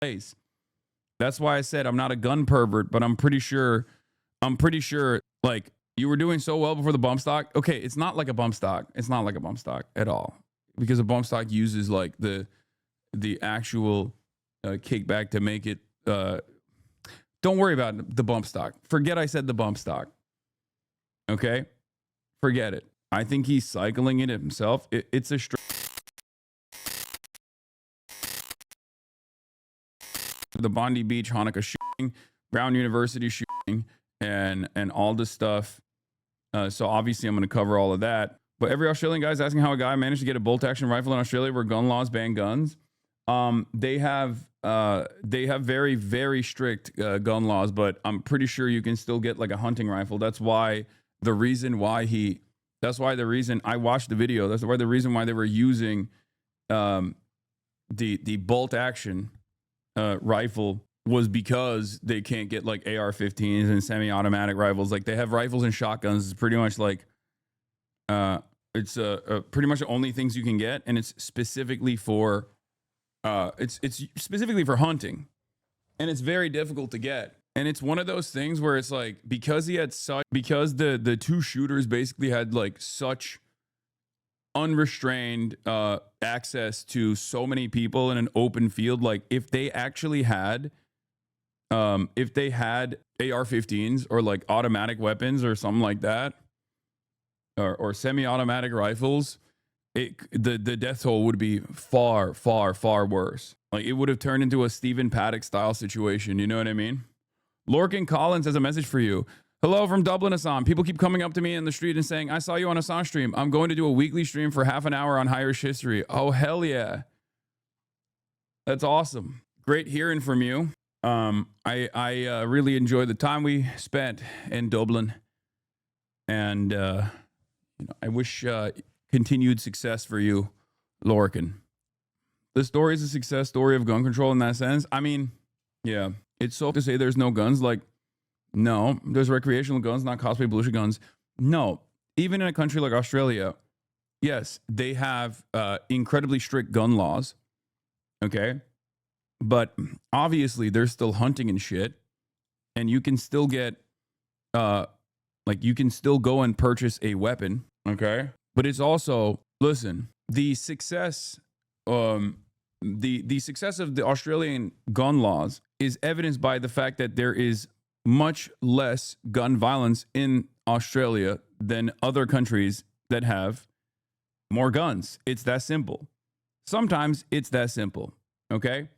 place. That's why I said I'm not a gun pervert, but I'm pretty sure like you were doing so well before the bump stock. Okay, it's not like a bump stock. It's not like a bump stock at all, because a bump stock uses like the actual kickback to make it. Don't worry about the bump stock. Forget I said the bump stock. Okay, forget it. I think he's cycling it himself. It's a the Bondi Beach Hanukkah shooting, Brown University shooting, and all this stuff. So obviously I'm going to cover all of that. But every Australian guy's asking how a guy managed to get a bolt action rifle in Australia where gun laws ban guns. They have very, very strict gun laws, but I'm pretty sure you can still get like a hunting rifle. That's why the reason I watched the video. That's why the reason why they were using the bolt action rifle was because they can't get like AR-15s and semi-automatic rifles. Like they have rifles and shotguns. It's pretty much like it's pretty much the only things you can get, and it's specifically for it's specifically for hunting, and it's very difficult to get. And it's one of those things where it's like, because the two shooters basically had like such unrestrained access to so many people in an open field. Like if they actually had AR-15s or like automatic weapons or something like that, or semi-automatic rifles, the death toll would be far, far, far worse. Like it would have turned into a Stephen Paddock style situation. You know what I mean? Lorcan Collins has a message for you. Hello from Dublin, Hasan. People keep coming up to me in the street and saying, I saw you on Hasan stream. I'm going to do a weekly stream for half an hour on Irish history. Oh, hell yeah. That's awesome. Great hearing from you. I really enjoyed the time we spent in Dublin. And I wish continued success for you, Lorcan. The story is a success story of gun control in that sense. I mean, yeah, it's so to say there's no guns. Like, no, there's recreational guns, not cosplay bullshit guns. No, even in a country like Australia, yes, they have incredibly strict gun laws. Okay. But obviously there's still hunting and shit. And you can still get, you can still go and purchase a weapon. Okay. But it's also, listen, the success of the Australian gun laws is evidenced by the fact that there is much less gun violence in Australia than other countries that have more guns. It's that simple. Sometimes it's that simple. Okay.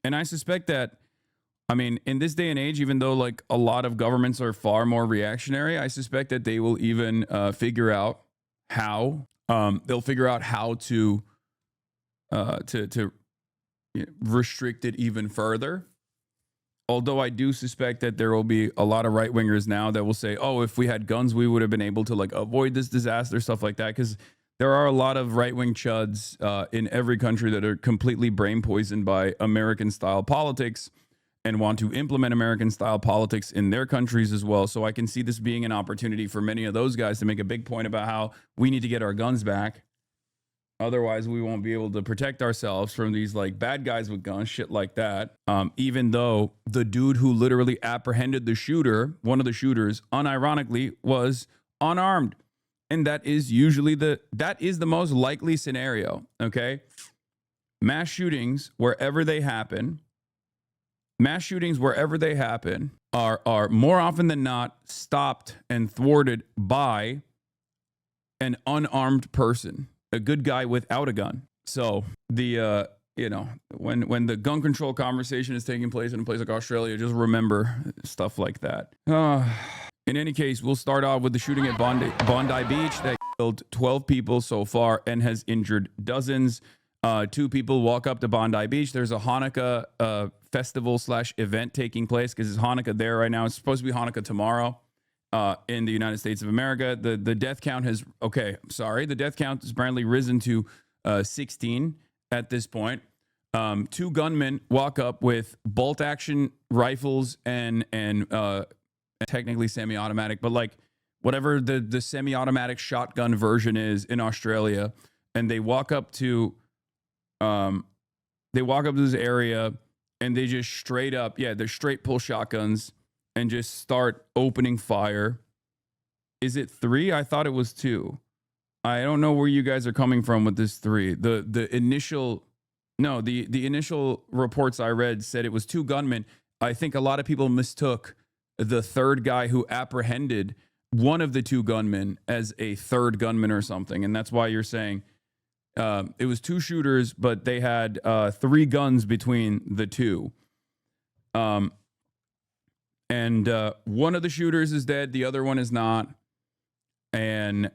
And I suspect that, I mean, in this day and age, even though like a lot of governments are far more reactionary, I suspect that they will even figure out how to restrict it even further. Although I do suspect that there will be a lot of right wingers now that will say, oh, if we had guns, we would have been able to like avoid this disaster, stuff like that. Because there are a lot of right wing chuds in every country that are completely brain poisoned by American style politics and want to implement American style politics in their countries as well. So I can see this being an opportunity for many of those guys to make a big point about how we need to get our guns back. Otherwise, we won't be able to protect ourselves from these like bad guys with guns, shit like that. Even though the dude who literally apprehended the shooter, one of the shooters, unironically was unarmed. And that is usually the most likely scenario. Okay. Mass shootings, wherever they happen, are more often than not stopped and thwarted by an unarmed person. A good guy without a gun. So the when the gun control conversation is taking place in a place like Australia, just remember stuff like that. In any case, we'll start off with the shooting at Bondi Beach that killed 12 people so far and has injured dozens. 2 people walk up to Bondi Beach. There's a Hanukkah festival / event taking place because it's Hanukkah there right now. It's supposed to be Hanukkah tomorrow. In the United States of America, the death count has the death count has apparently risen to 16 at this point. 2 gunmen walk up with bolt action rifles and technically semi-automatic, but like whatever the semi-automatic shotgun version is in Australia, and they walk up to this area and they just straight up, they're straight pull shotguns and just start opening fire. Is it 3? I thought it was 2. I don't know where you guys are coming from with this 3. The initial reports I read said it was 2 gunmen. I think a lot of people mistook the third guy who apprehended one of the 2 gunmen as a third gunman or something. And that's why you're saying it was 2 shooters, but they had 3 guns between the 2. And one of the shooters is dead. The other one is not. And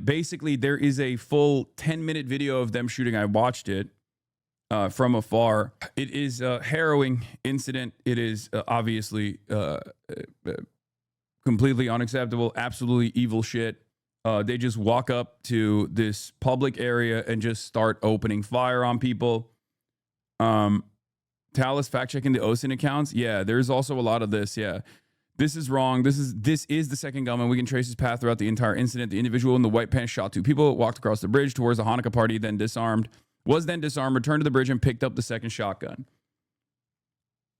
basically there is a full 10-minute video of them shooting. I watched it from afar. It is a harrowing incident. It is obviously completely unacceptable, absolutely evil shit. They just walk up to this public area and just start opening fire on people. Talis fact checking the OSINT accounts. Yeah, there's also a lot of this. Yeah, this is wrong. This is the second gunman. We can trace his path throughout the entire incident. The individual in the white pants shot 2 people, walked across the bridge towards the Hanukkah party, then was then disarmed, returned to the bridge, and picked up the second shotgun.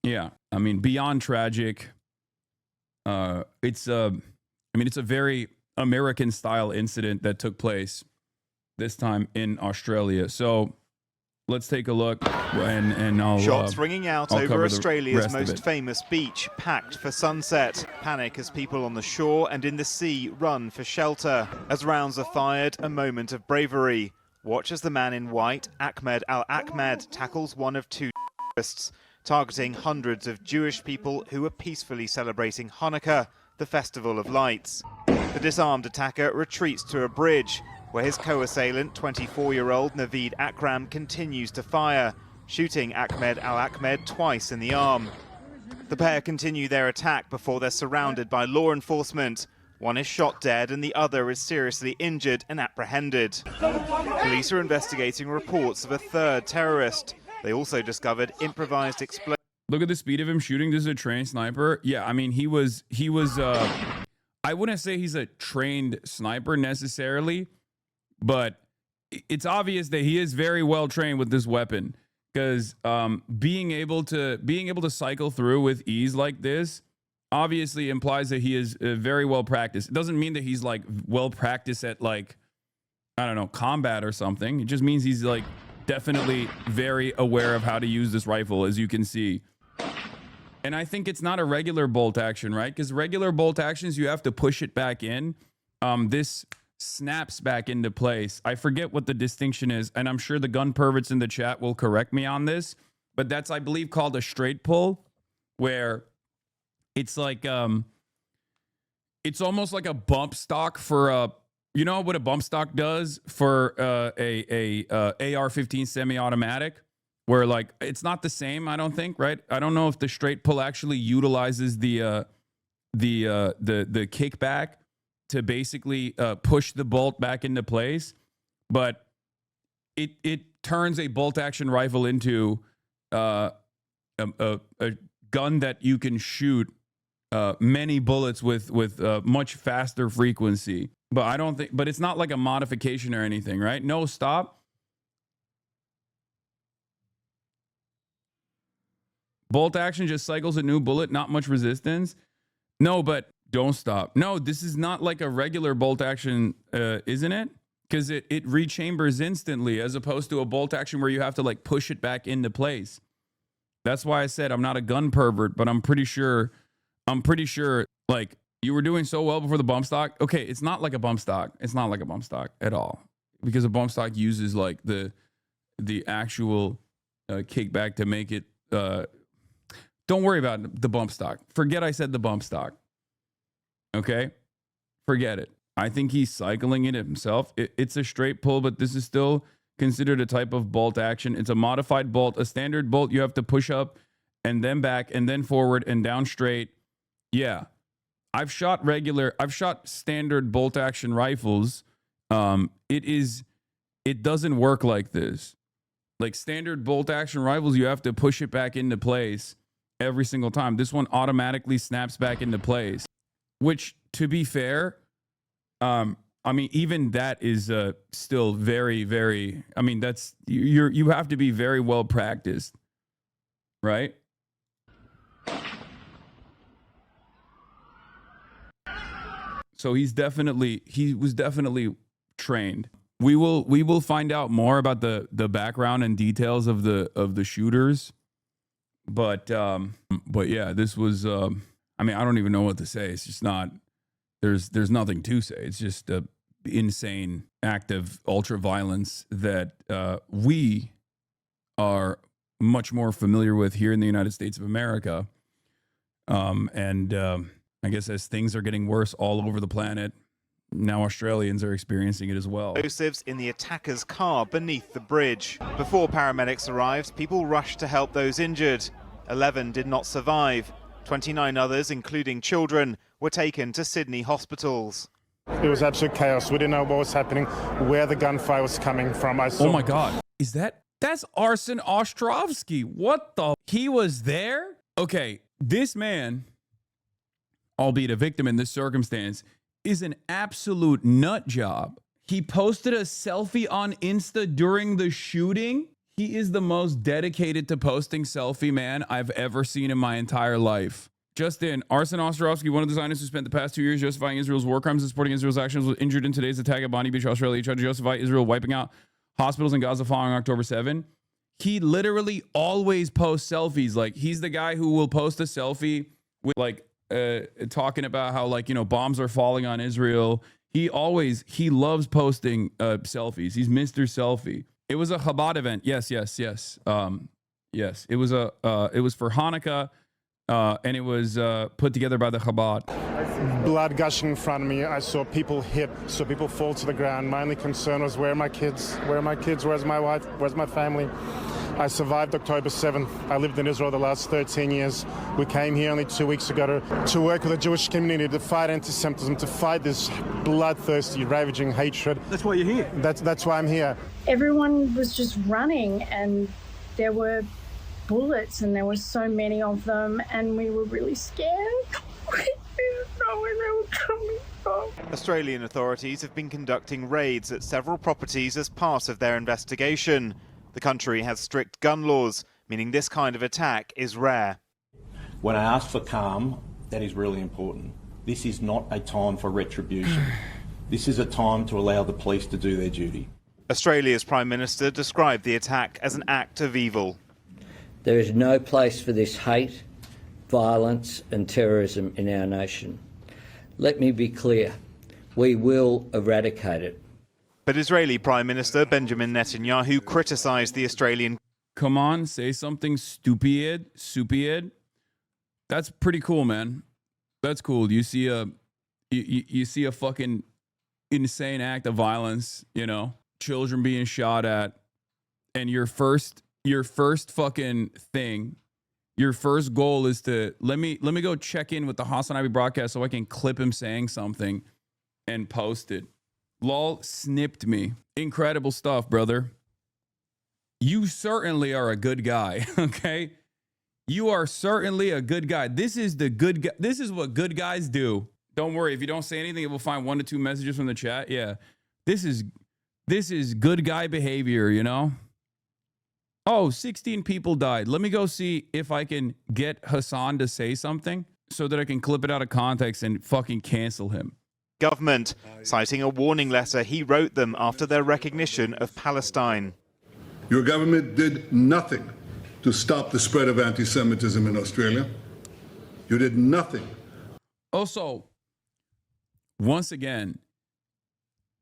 Yeah, I mean, beyond tragic. It's a very American style incident that took place this time in Australia. So let's take a look, and I'll shots ringing out over Australia's most famous beach, packed for sunset. Panic as people on the shore and in the sea run for shelter. As rounds are fired, a moment of bravery. Watch as the man in white, Ahmed Al-Ahmed, tackles one of 2 terrorists, targeting hundreds of Jewish people who were peacefully celebrating Hanukkah, the festival of lights. The disarmed attacker retreats to a bridge, where his co-assailant, 24-year-old Naveed Akram, continues to fire, shooting Ahmed Al-Ahmed twice in the arm. The pair continue their attack before they're surrounded by law enforcement. One is shot dead and the other is seriously injured and apprehended. Police are investigating reports of a third terrorist. They also discovered improvised explosives. Look at the speed of him shooting. This is a trained sniper. Yeah, I mean, he was I wouldn't say he's a trained sniper necessarily, but it's obvious that he is very well trained with this weapon, because being able to cycle through with ease like this obviously implies that he is very well practiced. It doesn't mean that he's like well practiced at, like, I don't know, combat or something. It just means he's like definitely very aware of how to use this rifle, as you can see. And I think it's not a regular bolt action, right? Because regular bolt actions, you have to push it back in. This snaps back into place. I forget what the distinction is, and I'm sure the gun perverts in the chat will correct me on this, but that's, I believe, called a straight pull, where it's like it's almost like a bump stock for a, you know what a bump stock does for a AR-15 semi-automatic, where, like, it's not the same, I don't think, right? I don't know if the straight pull actually utilizes the kickback to basically push the bolt back into place, but it turns a bolt action rifle into a gun that you can shoot many bullets with much faster frequency. But I don't think, but it's not like a modification or anything, right? No, stop. Bolt action just cycles a new bullet, not much resistance. No, but don't stop. No, this is not like a regular bolt action, isn't it? Because it rechambers instantly, as opposed to a bolt action where you have to, like, push it back into place. That's why I said I'm not a gun pervert, but I'm pretty sure, like, you were doing so well before the bump stock. Okay, it's not like a bump stock. It's not like a bump stock at all, because a bump stock uses, like, the actual kickback to make it. Don't worry about the bump stock. Forget I said the bump stock. Okay? Forget it. I think he's cycling it himself. It's a straight pull, but this is still considered a type of bolt action. It's a modified bolt. A standard bolt, you have to push up and then back and then forward and down straight. Yeah. I've shot standard bolt action rifles. It doesn't work like this. Like, standard bolt action rifles, you have to push it back into place every single time. This one automatically snaps back into place, which, to be fair, I mean, even that is still very, very, I mean, that's, you have to be very well practiced right? So he was definitely trained. We will find out more about the background and details of the shooters. But yeah, this was I mean, I don't even know what to say. It's just not there's nothing to say. It's just a insane act of ultra violence that we are much more familiar with here in the United States of America. I guess as things are getting worse all over the planet, now Australians are experiencing it as well. Explosives in the attacker's car beneath the bridge. Before paramedics arrived, people rushed to help those injured. 11 did not survive. 29 others, including children, were taken to Sydney hospitals. It was absolute chaos. We didn't know what was happening, where the gunfire was coming from. Oh my God. That's Arsen Ostrovsky. What the? He was there? Okay, this man, albeit a victim in this circumstance, is an absolute nut job. He posted a selfie on Insta during the shooting. He is the most dedicated to posting selfie man I've ever seen in my entire life. Just in, Arsen Ostrovsky, one of the Zionists who spent the past 2 years justifying Israel's war crimes and supporting Israel's actions, was injured in today's attack at Bonny Beach, Australia. He tried to justify Israel wiping out hospitals in Gaza following October 7. He literally always posts selfies. Like, he's the guy who will post a selfie with like talking about how, like, you know, bombs are falling on Israel. He loves posting selfies. He's Mr. Selfie. It was a Chabad event. Yes. Yes. It was for Hanukkah, and it was put together by the Chabad. Blood gushing in front of me. I saw people hit, saw people fall to the ground. My only concern was, where are my kids? Where are my kids? Where's my wife? Where's my family? I survived October 7th. I lived in Israel the last 13 years. We came here only 2 weeks ago to work with the Jewish community, to fight anti-Semitism, to fight this bloodthirsty, ravaging hatred. That's why you're here. That's why I'm here. Everyone was just running, and there were bullets, and there were so many of them, and we were really scared. We didn't know where they were coming from. Australian authorities have been conducting raids at several properties as part of their investigation. The country has strict gun laws, meaning this kind of attack is rare. When I ask for calm, that is really important. This is not a time for retribution. This is a time to allow the police to do their duty. Australia's Prime Minister described the attack as an act of evil. There is no place for this hate, violence and terrorism in our nation. Let me be clear, we will eradicate it. But Israeli Prime Minister Benjamin Netanyahu criticised the Australian. Come on, say something stupid. That's pretty cool, man. That's cool. You see a fucking insane act of violence, you know, children being shot at, and your first fucking thing, your first goal is to let me go check in with the HasanAbi broadcast so I can clip him saying something and post it. Lol snipped me. Incredible stuff, brother. You certainly are a good guy, okay? You are certainly a good guy. This is the good guy. This is what good guys do. Don't worry, if you don't say anything, it will find 1 to 2 messages from the chat. Yeah. This is good guy behavior, you know? Oh, 16 people died. Let me go see if I can get Hasan to say something so that I can clip it out of context and fucking cancel him. Government, citing a warning letter he wrote them after their recognition of Palestine. Your government did nothing to stop the spread of anti-Semitism in Australia. You did nothing. Also, once again,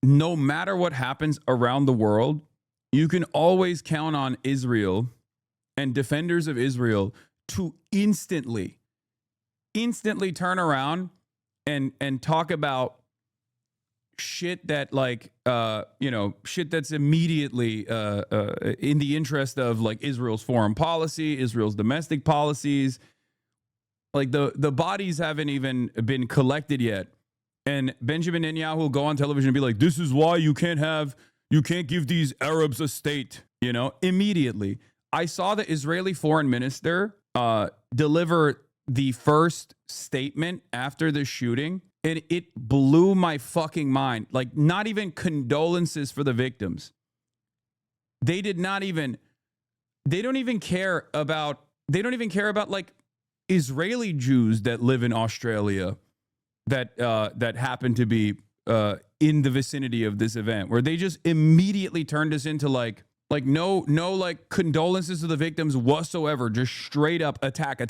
no matter what happens around the world, you can always count on Israel and defenders of Israel to instantly turn around and talk about shit that, like, shit that's immediately in the interest of, like, Israel's foreign policy, Israel's domestic policies. Like, the bodies haven't even been collected yet. And Benjamin Netanyahu will go on television and be like, this is why you can't give these Arabs a state, you know, immediately. I saw the Israeli foreign minister deliver the first statement after the shooting, and it blew my fucking mind. Like, not even condolences for the victims. They don't even care about They don't even care about like Israeli Jews that live in Australia that happen to be in the vicinity of this event, where they just immediately turned us into like no like condolences to the victims whatsoever, just straight up attack.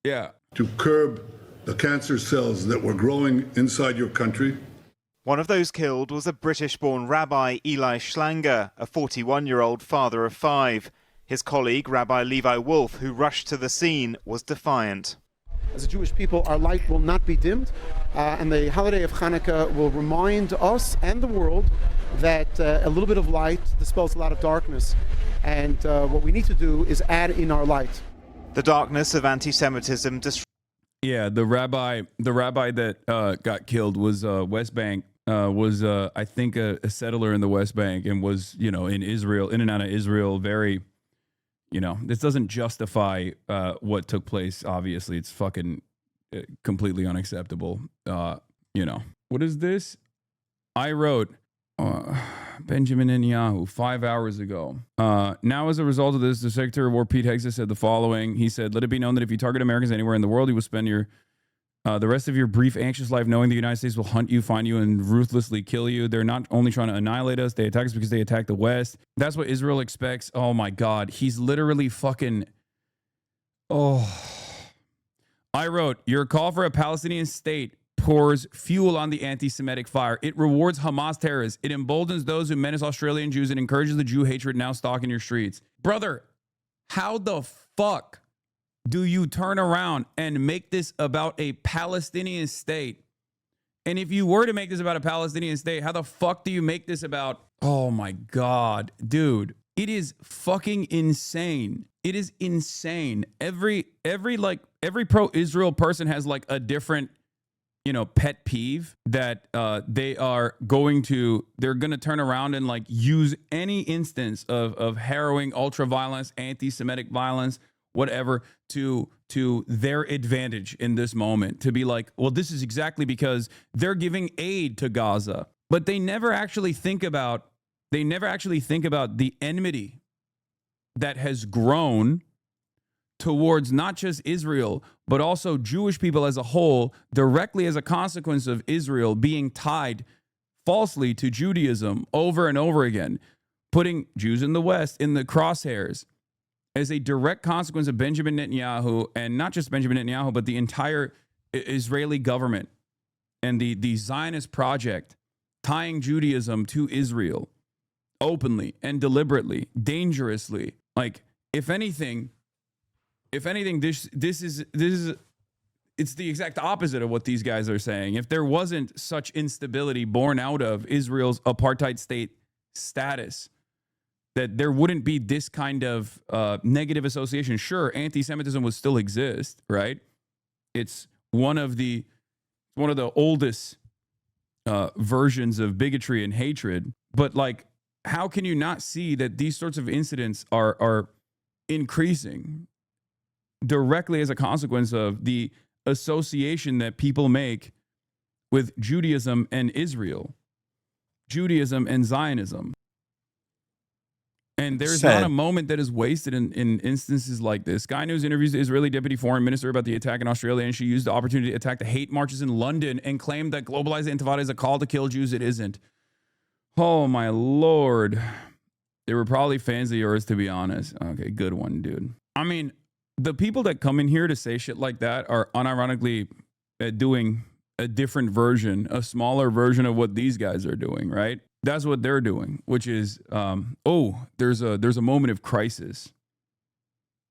Yeah. To curb the cancer cells that were growing inside your country. One of those killed was a British-born Rabbi Eli Schlanger, a 41-year-old father of 5. His colleague, Rabbi Levi Wolf, who rushed to the scene, was defiant. As a Jewish people, our light will not be dimmed, and the holiday of Hanukkah will remind us and the world that a little bit of light dispels a lot of darkness, and what we need to do is add in our light. The darkness of anti-Semitism. Yeah, the rabbi that got killed was West Bank. Was I think a settler in the West Bank, and was, you know, in Israel, in and out of Israel, very, you know, this doesn't justify what took place. Obviously, it's fucking completely unacceptable. You know, what is this? I wrote Benjamin Netanyahu 5 hours ago. Now, as a result of this, the Secretary of War Pete Hegseth said the following. He said, "Let it be known that if you target Americans anywhere in the world, you will spend the rest of your brief, anxious life knowing the United States will hunt you, find you, and ruthlessly kill you. They're not only trying to annihilate us, they attack us because they attack the West." That's what Israel expects. Oh my God. He's literally fucking... Oh. I wrote, "Your call for a Palestinian state pours fuel on the anti-Semitic fire. It rewards Hamas terrorists. It emboldens those who menace Australian Jews and encourages the Jew hatred now stalking your streets." Brother, how the fuck do you turn around and make this about a Palestinian state? And if you were to make this about a Palestinian state, how the fuck do you make this about... Oh my God, dude, it is fucking insane. It is insane. Every pro-Israel person has like a different, you know, pet peeve that they're going to turn around and like use any instance of harrowing ultra-violence, anti-Semitic violence, whatever, to their advantage in this moment, to be like, well, this is exactly because they're giving aid to Gaza. But they never actually think about the enmity that has grown towards not just Israel, but also Jewish people as a whole, directly as a consequence of Israel being tied falsely to Judaism over and over again, putting Jews in the West in the crosshairs as a direct consequence of Benjamin Netanyahu, and not just Benjamin Netanyahu, but the entire Israeli government and the Zionist project tying Judaism to Israel openly and deliberately, dangerously. Like, if anything, this is it's the exact opposite of what these guys are saying. If there wasn't such instability born out of Israel's apartheid state status, that there wouldn't be this kind of negative association. Sure, anti-Semitism would still exist, right? It's one of the oldest versions of bigotry and hatred. But like, how can you not see that these sorts of incidents are increasing directly as a consequence of the association that people make with Judaism and Israel, Judaism and Zionism? And there's not a moment that is wasted in instances like this. Sky News interviews the Israeli deputy foreign minister about the attack in Australia, and she used the opportunity to attack the hate marches in London and claimed that globalized intifada is a call to kill Jews. It isn't. Oh, my Lord. They were probably fans of yours, to be honest. Okay, good one, dude. I mean, the people that come in here to say shit like that are unironically doing a different version, a smaller version of what these guys are doing, right? That's what they're doing, which is, there's a moment of crisis.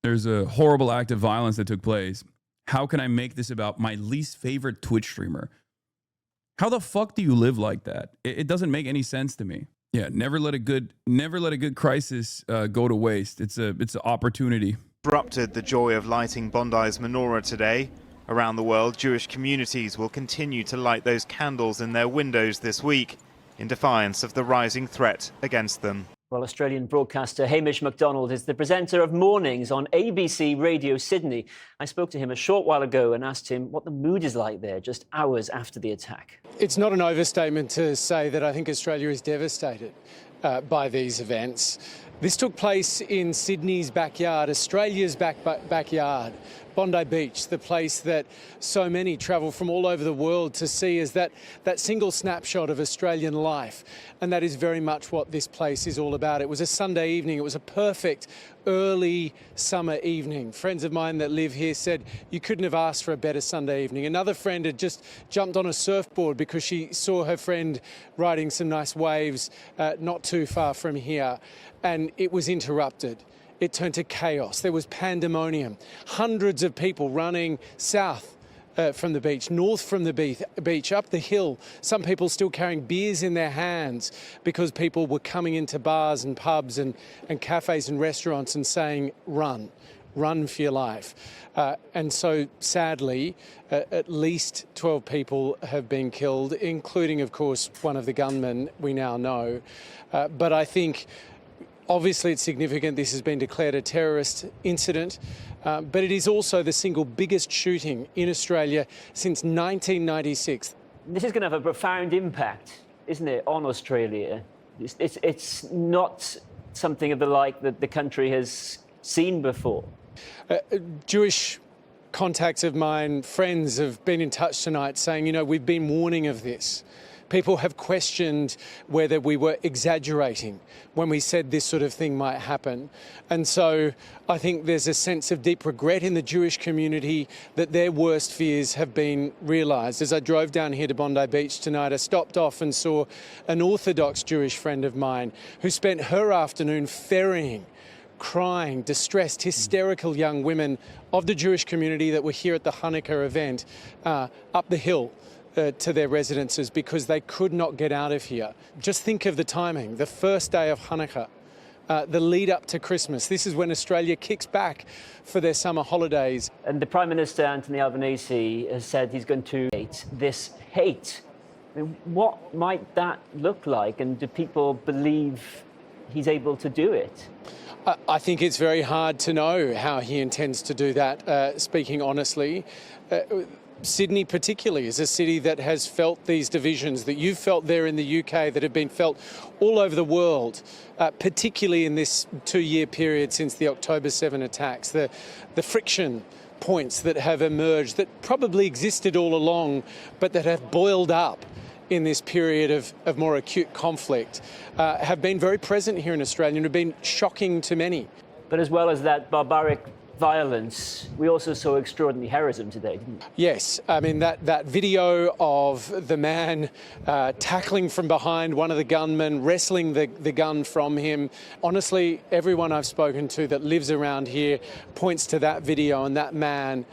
There's a horrible act of violence that took place. How can I make this about my least favorite Twitch streamer? How the fuck do you live like that? It doesn't make any sense to me. Yeah, never let a good crisis go to waste. It's an opportunity. Disrupted the joy of lighting Bondi's menorah today. Around the world, Jewish communities will continue to light those candles in their windows this week, in defiance of the rising threat against them. Well, Australian broadcaster Hamish MacDonald is the presenter of Mornings on ABC Radio Sydney. I spoke to him a short while ago and asked him what the mood is like there just hours after the attack. It's not an overstatement to say that I think Australia is devastated. by these events. This took place in Sydney's backyard, Australia's backyard, Bondi Beach, the place that so many travel from all over the world to see as that single snapshot of Australian life. And that is very much what this place is all about. It was a Sunday evening. It was a perfect early summer evening. Friends of mine that live here said you couldn't have asked for a better Sunday evening. Another friend had just jumped on a surfboard because she saw her friend riding some nice waves not too far from here, and it was interrupted. It turned to chaos. There was pandemonium. Hundreds of people running south from the beach, north from the beach, up the hill. Some people still carrying beers in their hands because people were coming into bars and pubs and cafes and restaurants and saying, run for your life. And so sadly, at least 12 people have been killed, including, of course, one of the gunmen we now know. But I think obviously it's significant this has been declared a terrorist incident, but it is also the single biggest shooting in Australia since 1996. This is going to have a profound impact, isn't it, on Australia? It's not something of the like that the country has seen before. Jewish contacts of mine, friends, have been in touch tonight saying, you know, we've been warning of this. People have questioned whether we were exaggerating when we said this sort of thing might happen. And so I think there's a sense of deep regret in the Jewish community that their worst fears have been realised. As I drove down here to Bondi Beach tonight, I stopped off and saw an Orthodox Jewish friend of mine who spent her afternoon ferrying crying, distressed, hysterical young women of the Jewish community that were here at the Hanukkah event up the hill to their residences because they could not get out of here. Just think of the timing, the first day of Hanukkah, the lead up to Christmas. This is when Australia kicks back for their summer holidays. And the Prime Minister, Anthony Albanese, has said he's going to hate this hate. I mean, what might that look like, and do people believe he's able to do it? I think it's very hard to know how he intends to do that, speaking honestly. Sydney particularly is a city that has felt these divisions that you've felt there in the UK, that have been felt all over the world, particularly in this 2-year period since the October 7 attacks. The friction points that have emerged that probably existed all along, but that have boiled up in this period of more acute conflict, have been very present here in Australia and have been shocking to many. But as well as that barbaric violence, we also saw extraordinary heroism today, didn't we? Yes, I mean that video of the man tackling from behind one of the gunmen, wrestling the gun from him. Honestly, everyone I've spoken to that lives around here points to that video and that man.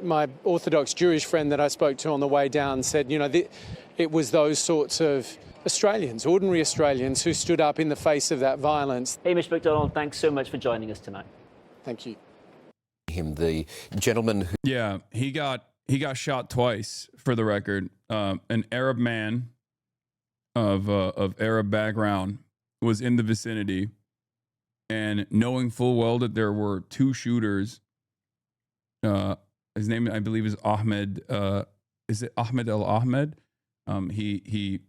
My Orthodox Jewish friend that I spoke to on the way down said, you know, it was those sorts of Australians, ordinary Australians, who stood up in the face of that violence. Hamish MacDonald, thanks so much for joining us tonight. Thank you. Him, the gentleman who... Yeah, he got shot twice, for the record. An Arab man of Arab background was in the vicinity, and knowing full well that there were 2 shooters. His name, I believe, is Ahmed. Is it Ahmed Ahmed? He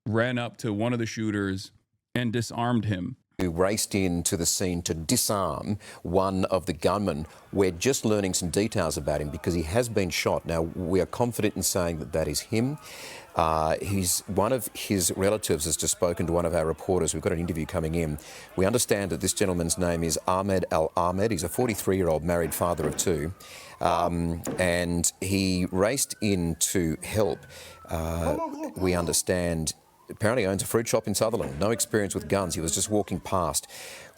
ran up to one of the shooters and disarmed him. Who raced into the scene to disarm one of the gunmen. We're just learning some details about him because he has been shot. Now, we are confident in saying that that is him. One of his relatives has just spoken to one of our reporters. We've got an interview coming in. We understand that this gentleman's name is Ahmed Al-Ahmed. He's a 43-year-old married father of 2. And he raced in to help. We understand apparently owns a fruit shop in Sutherland. No experience with guns. He was just walking past.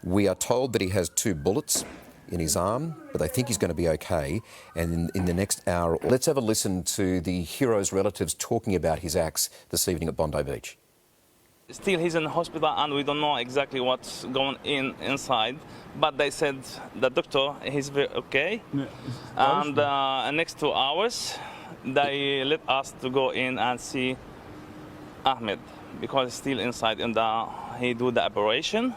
We are told that he has 2 bullets in his arm, but they think he's going to be okay. And in the next hour, let's have a listen to the hero's relatives talking about his acts this evening at Bondi Beach. Still, he's in the hospital and we don't know exactly what's going inside. But they said, the doctor, he's very okay. Yeah. And next 2 hours, they let us to go in and see Ahmed, because he's still inside and he do the operation.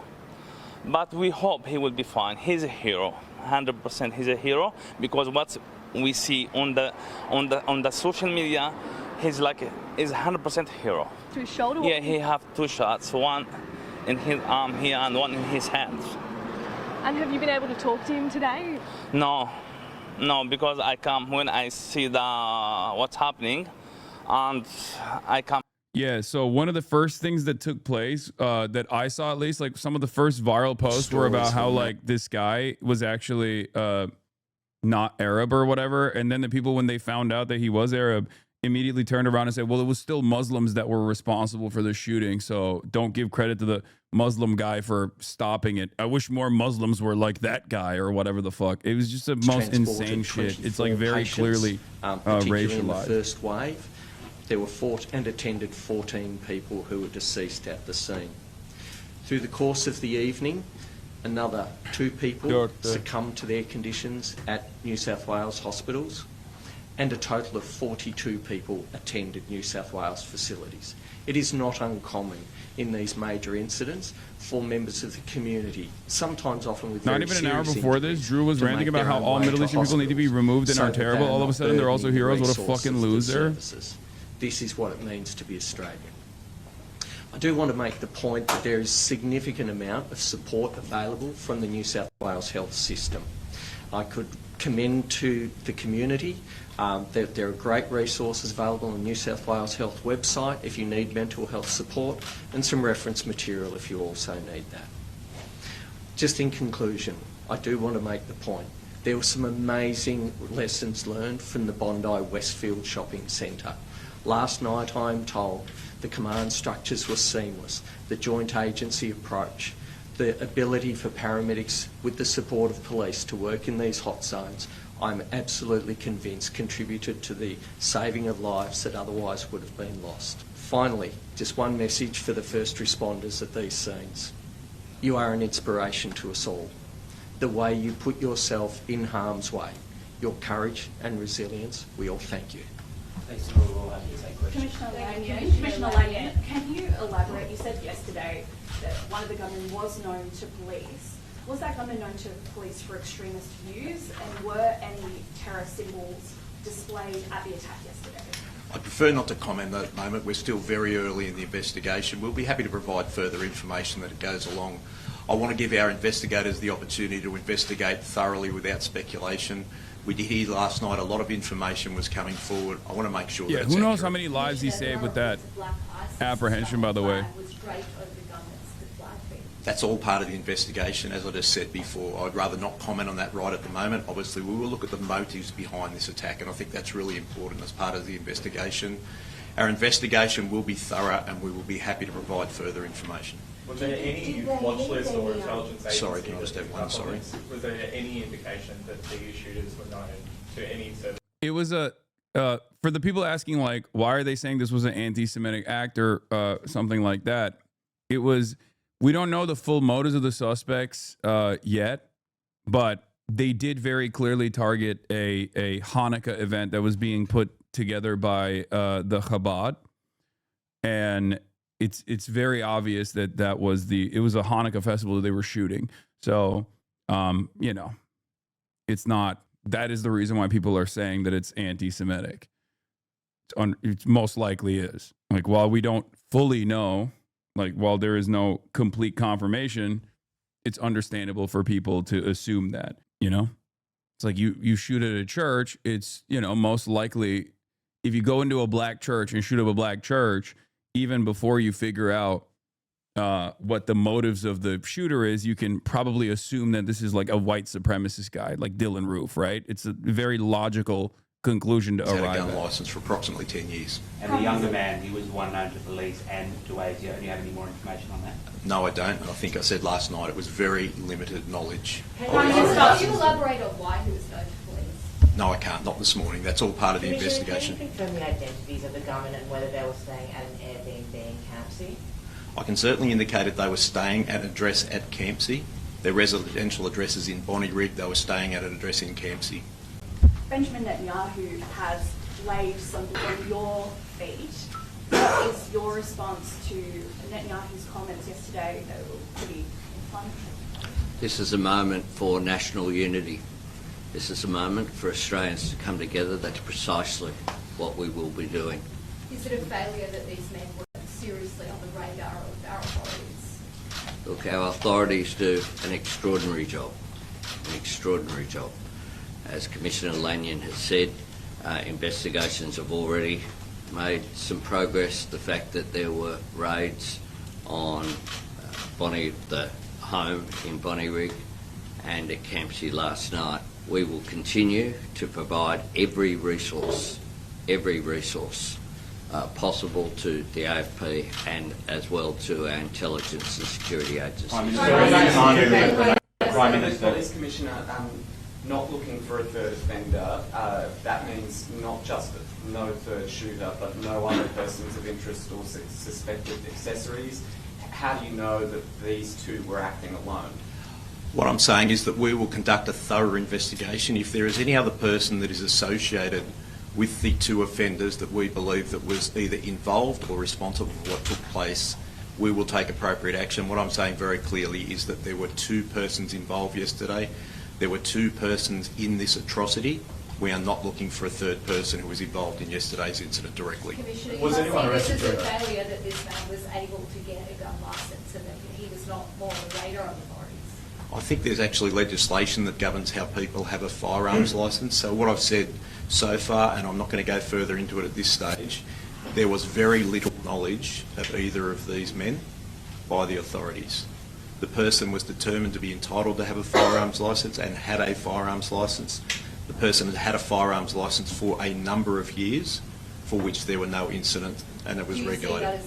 But we hope he will be fine. He's a hero, 100% he's a hero, because what we see on the social media, he's 100% hero. To his shoulder? Yeah, he have 2 shots. One in his arm here and one in his hand. And have you been able to talk to him today? No, because I come when I see what's happening, and I come. Yeah, so one of the first things that took place that I saw, at least, like some of the first viral posts were about how like this guy was actually not Arab or whatever, and then the people, when they found out that he was Arab, immediately turned around and said, well, it was still Muslims that were responsible for the shooting, so don't give credit to the Muslim guy for stopping it. I wish more Muslims were like that guy or whatever the fuck. It was just the most insane shit. It's like very clearly racialized. In the first wave, there were attended 14 people who were deceased at the scene. Through the course of the evening, another 2 people succumbed to their conditions at New South Wales hospitals, and a total of 42 people attended New South Wales facilities. It is not uncommon in these major incidents for members of the community, sometimes often with not even an hour before this, Drew was ranting about how all Middle Eastern people need to be removed and are terrible. All of a sudden, they're also heroes. What a fucking loser. This is what it means to be Australian. I do want to make the point that there is a significant amount of support available from the New South Wales health system. I could commend to the community that there are great resources available on the New South Wales Health website if you need mental health support, and some reference material if you also need that. Just in conclusion, I do want to make the point. There were some amazing lessons learned from the Bondi Westfield Shopping Centre. Last night, I am told, the command structures were seamless, the joint agency approach, the ability for paramedics with the support of police to work in these hot zones, I'm absolutely convinced contributed to the saving of lives that otherwise would have been lost. Finally, just one message for the first responders at these scenes. You are an inspiration to us all. The way you put yourself in harm's way, your courage and resilience, we all thank you. Commissioner Langan, can you elaborate? You said yesterday that one of the gunmen was known to police. Was that gunman known to police for extremist views, and were any terror symbols displayed at the attack yesterday? I prefer not to comment at the moment. We're still very early in the investigation. We'll be happy to provide further information that it goes along. I want to give our investigators the opportunity to investigate thoroughly without speculation. We did hear last night a lot of information was coming forward. I want to make sure that's who knows accurate. how many lives he saved with that apprehension, by the way. That's all part of the investigation, as I just said before. I'd rather not comment on that right at the moment. Obviously, we will look at the motives behind this attack, and I think that's really important as part of the investigation. Our investigation will be thorough, and we will be happy to provide further information. Was there any watch list or intelligence agency? Sorry, can I just have one? Sorry. Was there any indication that the shooters were known to any service? It was for the people asking, like, why are they saying this was an anti-Semitic act or something like that? It was, we don't know the full motives of the suspects yet, but they did very clearly target a Hanukkah event that was being put together by the Chabad, and it's very obvious that it was a Hanukkah festival that they were shooting. So you know, it's not, that is the reason why people are saying that it's anti-Semitic. It most likely is. Like, while we don't fully know, like, while there is no complete confirmation, it's understandable for people to assume that, you know? It's like you shoot at a church, it's, you know, most likely, if you go into a black church and shoot up a black church, even before you figure out what the motives of the shooter is, you can probably assume that this is like a white supremacist guy, like Dylan Roof, right? It's a very logical conclusion to arrive at. He's had a gun license for approximately 10 years. And the younger man, he was one known to police and to ASIO. Do you have any more information on that? No, I don't. And I think I said last night it was very limited knowledge. Can you elaborate on why he was known to police? No, I can't. Not this morning. That's all part of the investigation. Can you confirm the identities of the gunmen and whether they were staying at an Airbnb in Campsie? I can certainly indicate that they were staying at an address at Campsie. Their residential address is in Bonnyrigg. They were staying at an address in Campsie. Benjamin Netanyahu has laid something on your feet. What is your response to Netanyahu's comments yesterday that were pretty inflammatory? This is a moment for national unity. This is a moment for Australians to come together. That's precisely what we will be doing. Is it a failure that these men were seriously on the radar of our authorities? Look, our authorities do an extraordinary job. As Commissioner Lanyon has said, investigations have already made some progress. The fact that there were raids on the home in Bonnyrigg and at Campsie last night, we will continue to provide every resource possible to the AFP and as well to our intelligence and security agencies. Prime Minister, Police Commissioner, not looking for a third offender, that means not just no third shooter, but no other persons of interest or suspected accessories. How do you know that these two were acting alone? What I'm saying is that we will conduct a thorough investigation. If there is any other person that is associated with the two offenders that we believe that was either involved or responsible for what took place, we will take appropriate action. What I'm saying very clearly is that there were two persons involved yesterday. There were two persons in this atrocity. We are not looking for a third person who was involved in yesterday's incident directly. Commissioner, was anyone arrested? This is a failure that this man was able to get a gun licence and that he was not more on the radar of authorities. I think there's actually legislation that governs how people have a firearms licence. So what I've said so far, and I'm not going to go further into it at this stage, there was very little knowledge of either of these men by the authorities. The person was determined to be entitled to have a firearms licence and had a firearms licence. The person had had a firearms licence for a number of years for which there were no incident and it was regulated.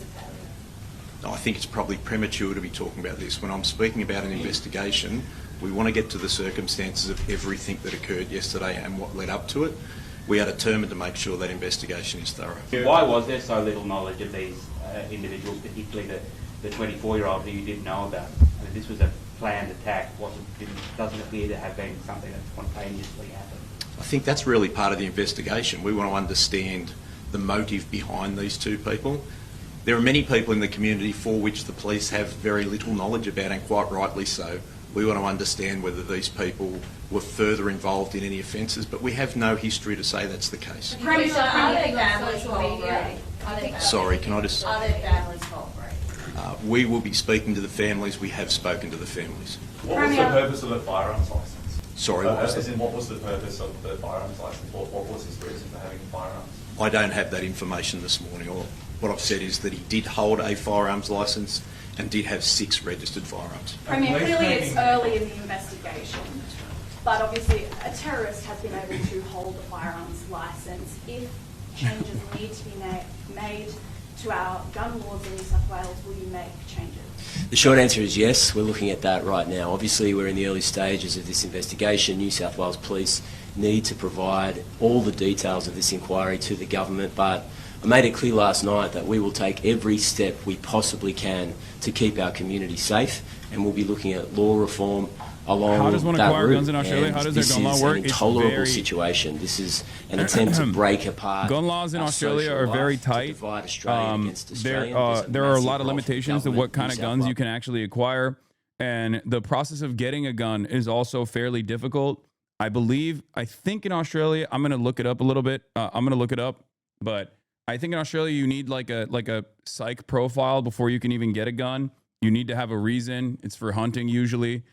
I think it's probably premature to be talking about this. When I'm speaking about an investigation, we want to get to the circumstances of everything that occurred yesterday and what led up to it. We are determined to make sure that investigation is thorough. Why was there so little knowledge of these individuals, particularly the 24-year-old who you didn't know about? I mean, this was a planned attack. Doesn't appear to have been something that spontaneously happened. I think that's really part of the investigation. We want to understand the motive behind these two people. There are many people in the community for which the police have very little knowledge about, and quite rightly so. We want to understand whether these people were further involved in any offences, but we have no history to say that's the case. Premier, are they families cooperating? Sorry, can I just... Are they families cooperating? We will be speaking to the families. We have spoken to the families. What was the purpose of the firearms licence? Sorry, what was the purpose of the firearms licence? What was his reason for having firearms? I don't have that information this morning. What I've said is that he did hold a firearms licence and did have 6 registered firearms. Premier, clearly it's early in the investigation, but obviously a terrorist has been able to hold a firearms licence. If changes need to be made to our gun laws in New South Wales, will you make changes? The short answer is yes. We're looking at that right now. Obviously, we're in the early stages of this investigation. New South Wales Police need to provide all the details of this inquiry to the government, but I made it clear last night that we will take every step we possibly can to keep our community safe, and we'll be looking at law reform along How does one that acquire route. guns in Australia? How does their gun law work? This is an intolerable situation. This is an attempt to break apart. Gun laws in Australia are very tight. There are a lot of limitations to what kind of guns you can actually acquire, and the process of getting a gun is also fairly difficult. I think in Australia, I'm going to look it up a little bit. But I think in Australia you need like a psych profile before you can even get a gun. You need to have a reason. It's for hunting usually.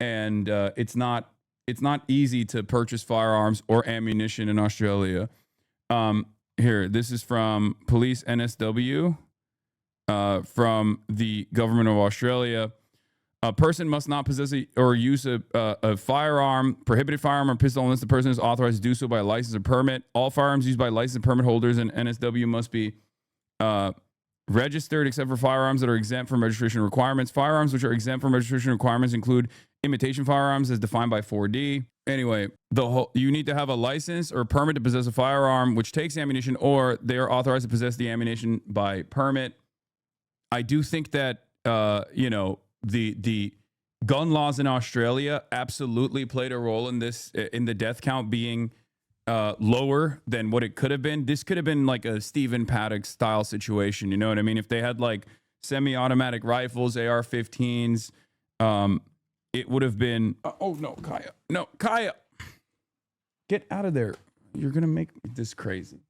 It's not easy to purchase firearms or ammunition in Australia. Here, this is from Police NSW, from the government of Australia. A person must not possess or use a firearm, prohibited firearm or pistol unless the person is authorized to do so by a license or permit. All firearms used by licensed permit holders in NSW must be registered except for firearms that are exempt from registration requirements. Firearms which are exempt from registration requirements include imitation firearms as defined by 4D. Anyway, you need to have a license or permit to possess a firearm which takes ammunition, or they are authorized to possess the ammunition by permit. I do think that the gun laws in Australia absolutely played a role in this, in the death count being lower than what it could have been. This could have been like a Stephen Paddock style situation. You know what I mean? If they had like semi-automatic rifles, AR-15s, it would have been. Oh no, Kaya! No, Kaya! Get out of there! You're gonna make this crazy.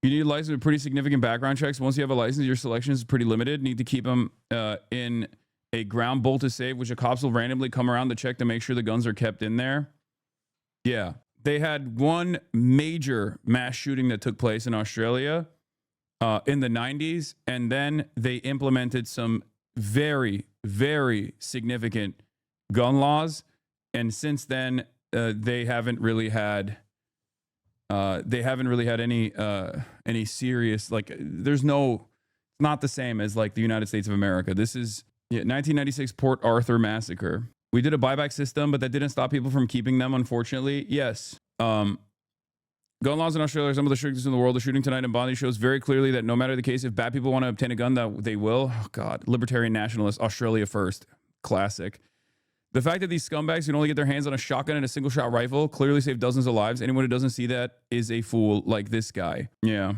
You need a license with pretty significant background checks. Once you have a license, your selection is pretty limited. Need to keep them in a ground bolted safe, which the cops will randomly come around to check to make sure the guns are kept in there. Yeah. They had one major mass shooting that took place in Australia in the 90s, and then they implemented some very, very significant gun laws. And since then, they haven't really had any serious, like, there's no, not the same as like the United States of America. This is 1996 Port Arthur massacre. We did a buyback system, but that didn't stop people from keeping them, unfortunately. Yes. Gun laws in Australia are some of the strictest in the world. The shooting tonight in Bondi shows very clearly that no matter the case, if bad people want to obtain a gun, that they will. Oh, God. Libertarian nationalists, Australia first. Classic. The fact that these scumbags can only get their hands on a shotgun and a single-shot rifle clearly saved dozens of lives. Anyone who doesn't see that is a fool like this guy. Yeah.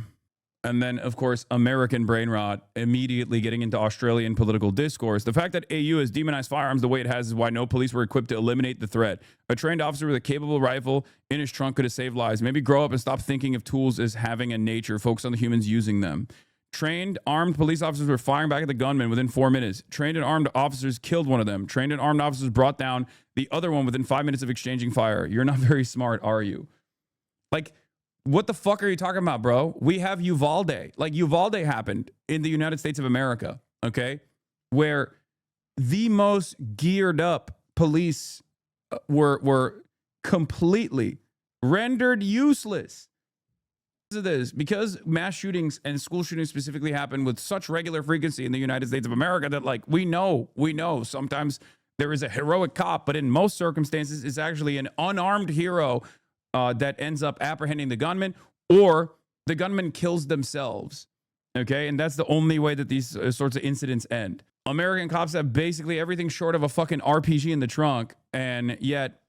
And then, of course, American brain rot immediately getting into Australian political discourse. The fact that AU has demonized firearms the way it has is why no police were equipped to eliminate the threat. A trained officer with a capable rifle in his trunk could have saved lives. Maybe grow up and stop thinking of tools as having a nature. Focus on the humans using them. Trained armed police officers were firing back at the gunman within 4 minutes. Trained and armed officers killed one of them. Trained and armed officers brought down the other one within 5 minutes of exchanging fire. You're not very smart, are you? Like, what the fuck are you talking about, bro? We have Uvalde. Like, Uvalde happened in the United States of America, okay? Where the most geared up police were completely rendered useless. Of this, because mass shootings and school shootings specifically happen with such regular frequency in the United States of America that, like, we know sometimes there is a heroic cop, but in most circumstances it's actually an unarmed hero that ends up apprehending the gunman, or the gunman kills themselves. Okay, and that's the only way that these sorts of incidents end. American cops have basically everything short of a fucking RPG in the trunk, and yet,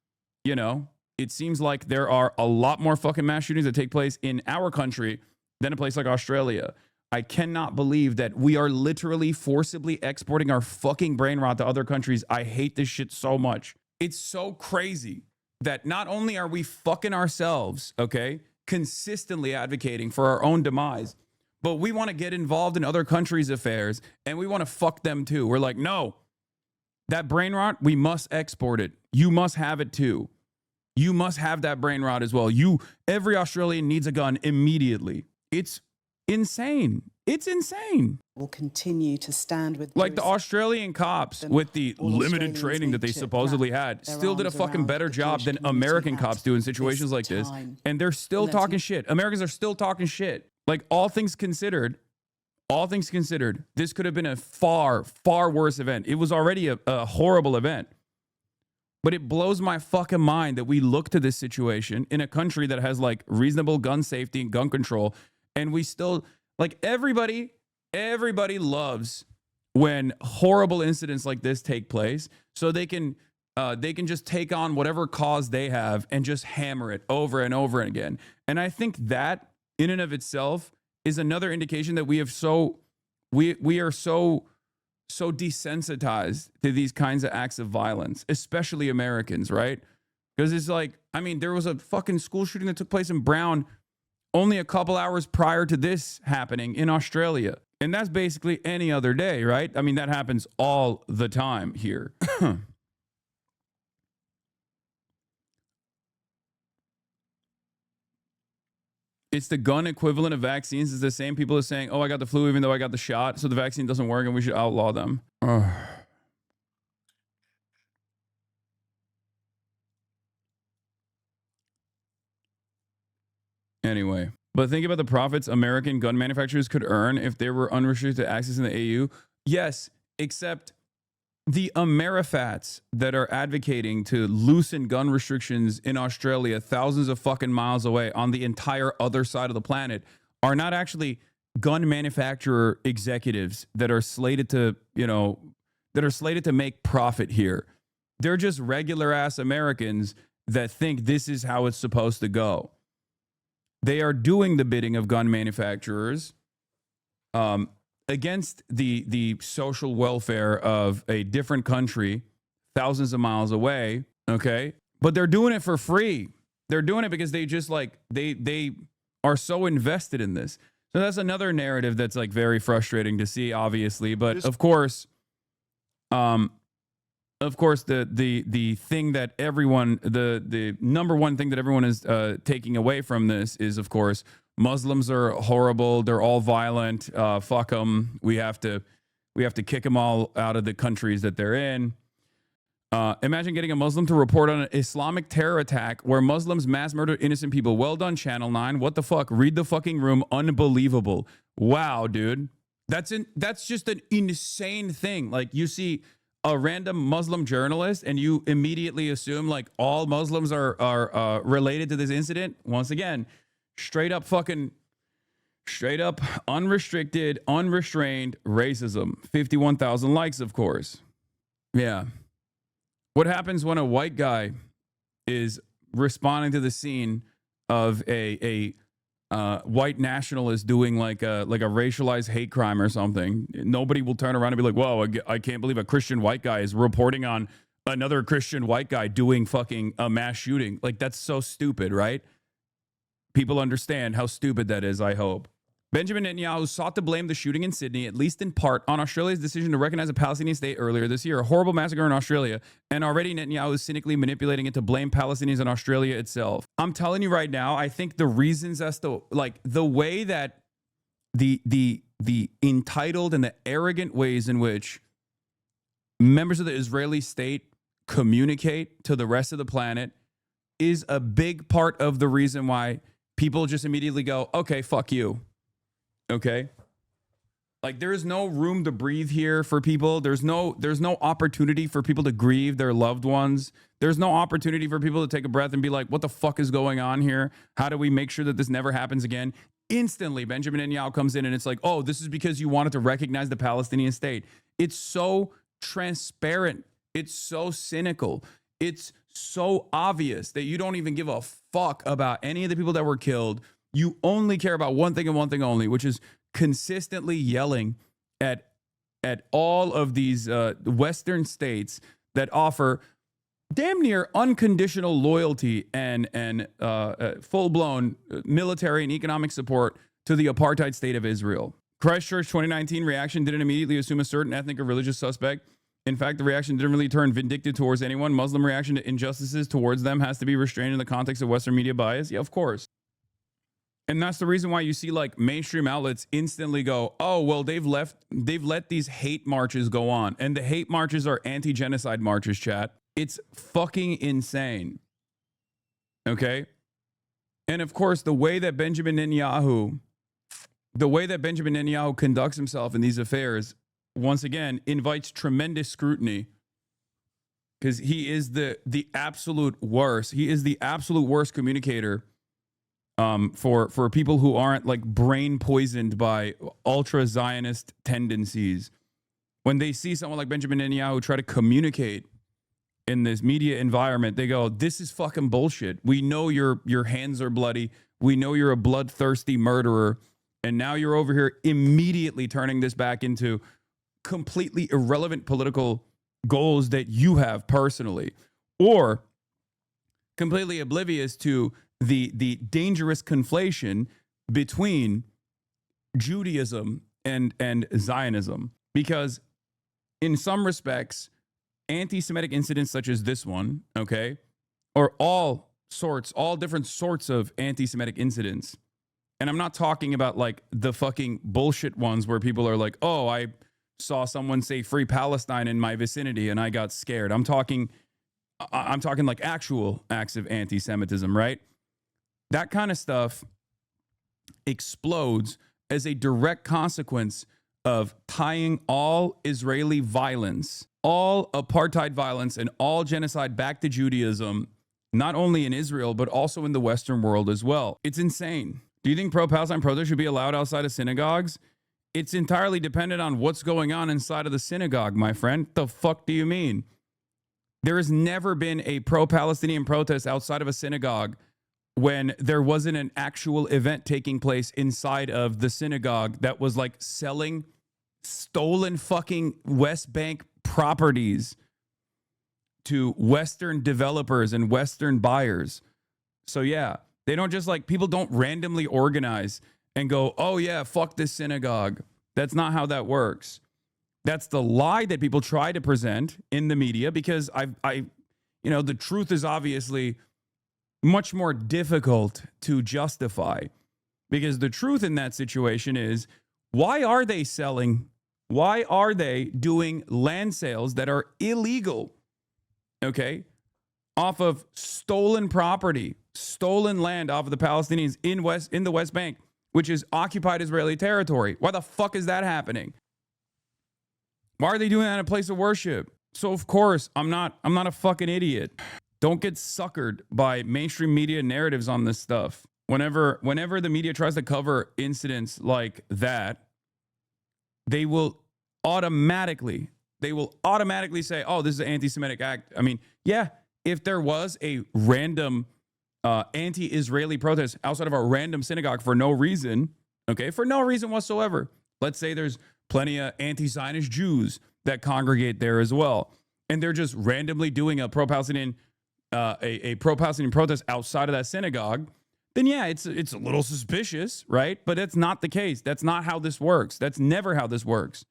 you know, it seems like there are a lot more fucking mass shootings that take place in our country than a place like Australia. I cannot believe that we are literally forcibly exporting our fucking brain rot to other countries. I hate this shit so much. It's so crazy that not only are we fucking ourselves, okay, consistently advocating for our own demise, but we want to get involved in other countries' affairs and we want to fuck them too. We're like, no, that brain rot, we must export it. You must have it too. You must have that brain rot as well. Every Australian needs a gun immediately. It's insane. It's insane. Will continue to stand with like the Australian cops with the limited training that they supposedly had still did a fucking better job than American cops do in situations like this. And they're still talking shit. Americans are still talking shit. Like, all things considered, this could have been a far, far worse event. It was already a horrible event. But it blows my fucking mind that we look to this situation in a country that has like reasonable gun safety and gun control, and we still, like, everybody loves when horrible incidents like this take place, so they can just take on whatever cause they have and just hammer it over and over again. And I think that in and of itself is another indication that we are so desensitized to these kinds of acts of violence, especially Americans, right? Because it's like, I mean, there was a fucking school shooting that took place in Brown only a couple hours prior to this happening in Australia. And that's basically any other day, right? I mean, that happens all the time here. It's the gun equivalent of vaccines. It's the same people are saying, oh, I got the flu even though I got the shot, so the vaccine doesn't work and we should outlaw them. Anyway, but think about the profits American gun manufacturers could earn if there were unrestricted access in the AU. Yes, except the Amerifats that are advocating to loosen gun restrictions in Australia thousands of fucking miles away on the entire other side of the planet are not actually gun manufacturer executives that are slated to, make profit here. They're just regular ass Americans that think this is how it's supposed to go. They are doing the bidding of gun manufacturers against the social welfare of a different country thousands of miles away, okay? But they're doing it for free. They're doing it because they just like, they are so invested in this. So that's another narrative that's like very frustrating to see, obviously. But of course, the thing that everyone, the number one thing that everyone is taking away from this is, of course, Muslims are horrible. They're all violent. Fuck them. We have to kick them all out of the countries that they're in. Imagine getting a Muslim to report on an Islamic terror attack where Muslims mass murdered innocent people. Well done, Channel 9. What the fuck? Read the fucking room. Unbelievable. Wow, dude. That's just an insane thing. Like, you see a random Muslim journalist and you immediately assume like all Muslims are related to this incident. Once again, straight up unrestricted, unrestrained racism. 51,000 likes, of course. Yeah. What happens when a white guy is responding to the scene of a white nationalist doing like a racialized hate crime or something? Nobody will turn around and be like, whoa, I can't believe a Christian white guy is reporting on another Christian white guy doing fucking a mass shooting. Like, that's so stupid, right? People understand how stupid that is, I hope. Benjamin Netanyahu sought to blame the shooting in Sydney, at least in part, on Australia's decision to recognize a Palestinian state earlier this year. A horrible massacre in Australia, and already Netanyahu is cynically manipulating it to blame Palestinians and Australia itself. I'm telling you right now, I think the reasons as to, like, the way that the entitled and the arrogant ways in which members of the Israeli state communicate to the rest of the planet is a big part of the reason why people just immediately go, okay, fuck you. Okay. Like, there is no room to breathe here for people. There's no opportunity for people to grieve their loved ones. There's no opportunity for people to take a breath and be like, what the fuck is going on here? How do we make sure that this never happens again? Instantly, Benjamin Netanyahu comes in and it's like, oh, this is because you wanted to recognize the Palestinian state. It's so transparent. It's so cynical. It's so obvious that you don't even give a fuck about any of the people that were killed. You only care about one thing and one thing only, which is consistently yelling at all of these Western states that offer damn near unconditional loyalty and full-blown military and economic support to the apartheid state of Israel. Christchurch 2019 reaction didn't immediately assume a certain ethnic or religious suspect. In fact, the reaction didn't really turn vindictive towards anyone. Muslim reaction to injustices towards them has to be restrained in the context of Western media bias. Yeah, of course. And that's the reason why you see like mainstream outlets instantly go, oh, well, they've let these hate marches go on. And the hate marches are anti-genocide marches, chat. It's fucking insane. Okay? And of course, the way that Benjamin Netanyahu conducts himself in these affairs, once again, invites tremendous scrutiny. Because he is the absolute worst. He is the absolute worst communicator for people who aren't like brain poisoned by ultra Zionist tendencies. When they see someone like Benjamin Netanyahu try to communicate in this media environment, they go, this is fucking bullshit. We know your hands are bloody. We know you're a bloodthirsty murderer. And now you're over here immediately turning this back into completely irrelevant political goals that you have personally, or completely oblivious to the dangerous conflation between Judaism and Zionism. Because in some respects, anti-Semitic incidents such as this one, okay, or all different sorts of anti-Semitic incidents. And I'm not talking about like the fucking bullshit ones where people are like, oh, I saw someone say free Palestine in my vicinity and I got scared. I'm talking like actual acts of anti-Semitism, right? That kind of stuff explodes as a direct consequence of tying all Israeli violence, all apartheid violence, and all genocide back to Judaism, not only in Israel, but also in the Western world as well. It's insane. Do you think pro-Palestine protests should be allowed outside of synagogues? It's entirely dependent on what's going on inside of the synagogue, my friend. The fuck do you mean? There has never been a pro-Palestinian protest outside of a synagogue when there wasn't an actual event taking place inside of the synagogue that was like selling stolen fucking West Bank properties to Western developers and Western buyers. So yeah, They don't just like, people don't randomly organize and go, oh yeah, fuck this synagogue. That's not how that works. That's the lie that people try to present in the media, because the truth is obviously much more difficult to justify, because the truth in that situation is, why are they selling? Why are they doing land sales that are illegal? Okay. Off of stolen property, stolen land off of the Palestinians in the West Bank, which is occupied Israeli territory. Why the fuck is that happening? Why are they doing that in a place of worship? So of course, I'm not a fucking idiot. Don't get suckered by mainstream media narratives on this stuff. Whenever the media tries to cover incidents like that, they will automatically say, oh, this is an anti-Semitic act. I mean, yeah, if there was a random anti-Israeli protest outside of a random synagogue for no reason, okay, for no reason whatsoever. Let's say there's plenty of anti-Zionist Jews that congregate there as well, and they're just randomly doing a pro-Palestinian pro-Palestinian protest outside of that synagogue, then yeah, it's a little suspicious, right? But that's not the case. That's not how this works. That's never how this works.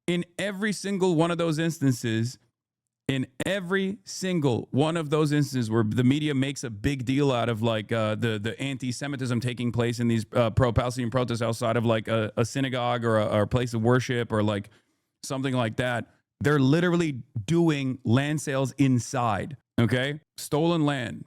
In every single one of those instances, where the media makes a big deal out of like the anti-Semitism taking place in these pro-Palestinian protests outside of like a synagogue or a place of worship or like something like that, they're literally doing land sales inside, okay? Stolen land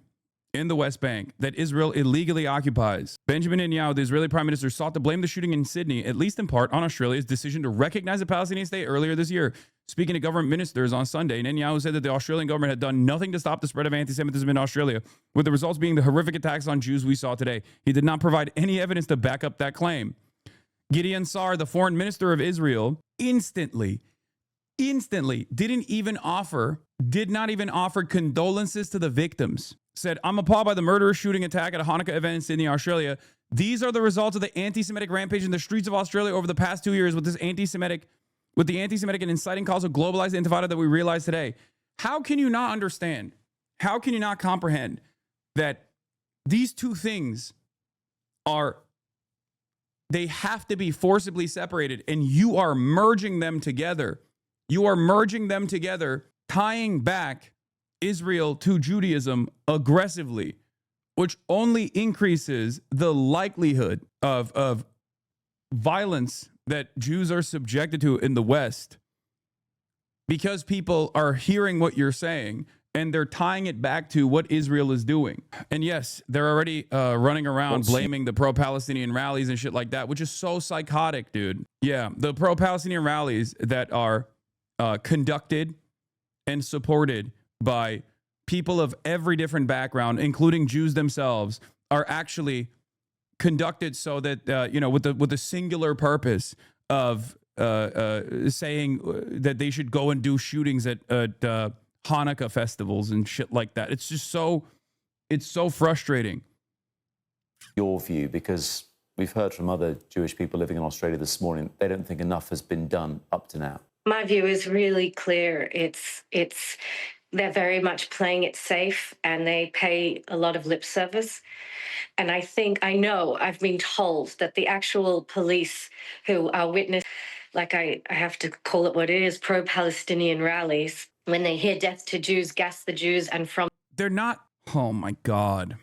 in the West Bank that Israel illegally occupies. Benjamin Netanyahu, the Israeli prime minister, sought to blame the shooting in Sydney, at least in part, on Australia's decision to recognize a Palestinian state earlier this year. Speaking to government ministers on Sunday, Netanyahu said that the Australian government had done nothing to stop the spread of anti-Semitism in Australia, with the results being the horrific attacks on Jews we saw today. He did not provide any evidence to back up that claim. Gideon Sa'ar, the foreign minister of Israel, instantly did not even offer condolences to the victims. Said, I'm appalled by the murderous shooting attack at a Hanukkah event in Sydney, Australia. These are the results of the anti-Semitic rampage in the streets of Australia over the past 2 years with the anti-Semitic and inciting cause of globalized intifada that we realize today. How can you not understand? How can you not comprehend that these two things they have to be forcibly separated, and you are merging them together. You are merging them together, tying back Israel to Judaism aggressively, which only increases the likelihood of violence that Jews are subjected to in the West, because people are hearing what you're saying and they're tying it back to what Israel is doing. And yes, they're already running around blaming the pro-Palestinian rallies and shit like that, which is so psychotic, dude. Yeah, the pro-Palestinian rallies that are conducted and supported by people of every different background, including Jews themselves, are actually conducted so that with the singular purpose of saying that they should go and do shootings at Hanukkah festivals and shit like that. It's just so frustrating. Your view, because we've heard from other Jewish people living in Australia this morning, they don't think enough has been done up to now. My view is really clear. They're very much playing it safe, and they pay a lot of lip service. And I've been told that the actual police who are witness, like I have to call it what it is, pro-Palestinian rallies, when they hear death to Jews, gas the Jews, and from... They're not... Oh, my God.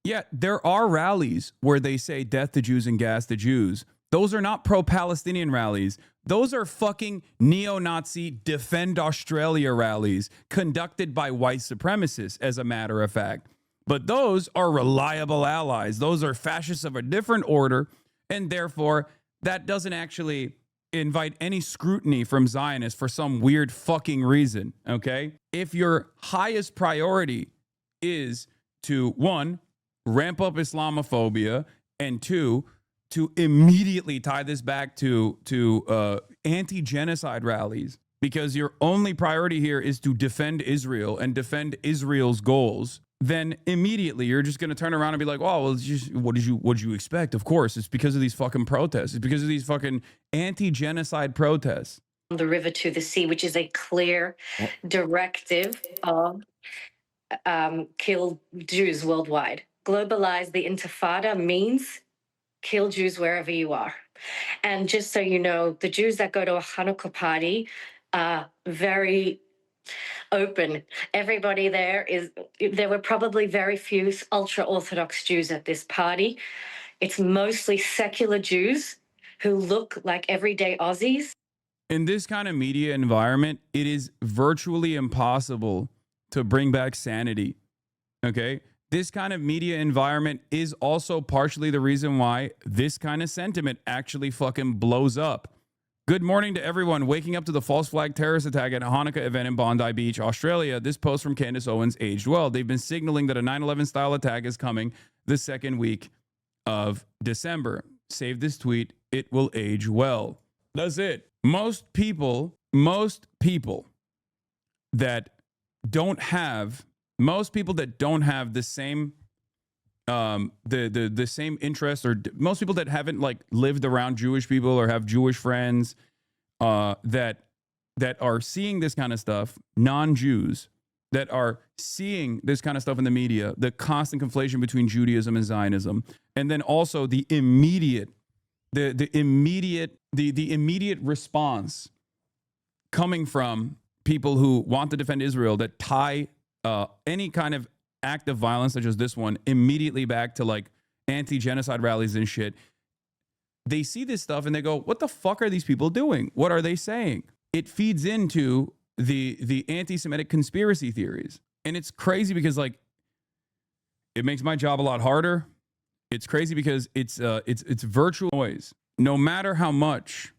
Yeah, there are rallies where they say death to Jews and gas the Jews. Those are not pro-Palestinian rallies. Those are fucking neo-Nazi Defend Australia rallies conducted by white supremacists, as a matter of fact. But those are reliable allies. Those are fascists of a different order, and therefore that doesn't actually invite any scrutiny from Zionists for some weird fucking reason, okay? If your highest priority is to, one, ramp up Islamophobia, and two, to immediately tie this back to anti-genocide rallies, because your only priority here is to defend Israel and defend Israel's goals, then immediately you're just going to turn around and be like, oh, well, it's just, what did you expect? Of course, it's because of these fucking protests. It's because of these fucking anti-genocide protests. The river to the sea, which is a clear directive of kill Jews worldwide. Globalize the Intifada means kill Jews wherever you are. And just so you know, the Jews that go to a Hanukkah party are very open. Everybody there were probably very few ultra-Orthodox Jews at this party. It's mostly secular Jews who look like everyday Aussies. In this kind of media environment, it is virtually impossible to bring back sanity. Okay? This kind of media environment is also partially the reason why this kind of sentiment actually fucking blows up. Good morning to everyone waking up to the false flag terrorist attack at a Hanukkah event in Bondi Beach, Australia. This post from Candace Owens aged well. They've been signaling that a 9/11 style attack is coming the second week of December. Save this tweet. It will age well. That's it. Most people that don't have the same the same interest, or most people that haven't like lived around Jewish people or have Jewish friends that are seeing this kind of stuff, non-Jews that are seeing this kind of stuff in the media, the constant conflation between Judaism and Zionism, and then also the immediate response coming from people who want to defend Israel that tie any kind of act of violence such as this one immediately back to like anti-genocide rallies and shit. They see this stuff and they go, what the fuck are these people doing? What are they saying? It feeds into the anti-Semitic conspiracy theories. And it's crazy because like it makes my job a lot harder. It's crazy because it's virtual noise. No matter how much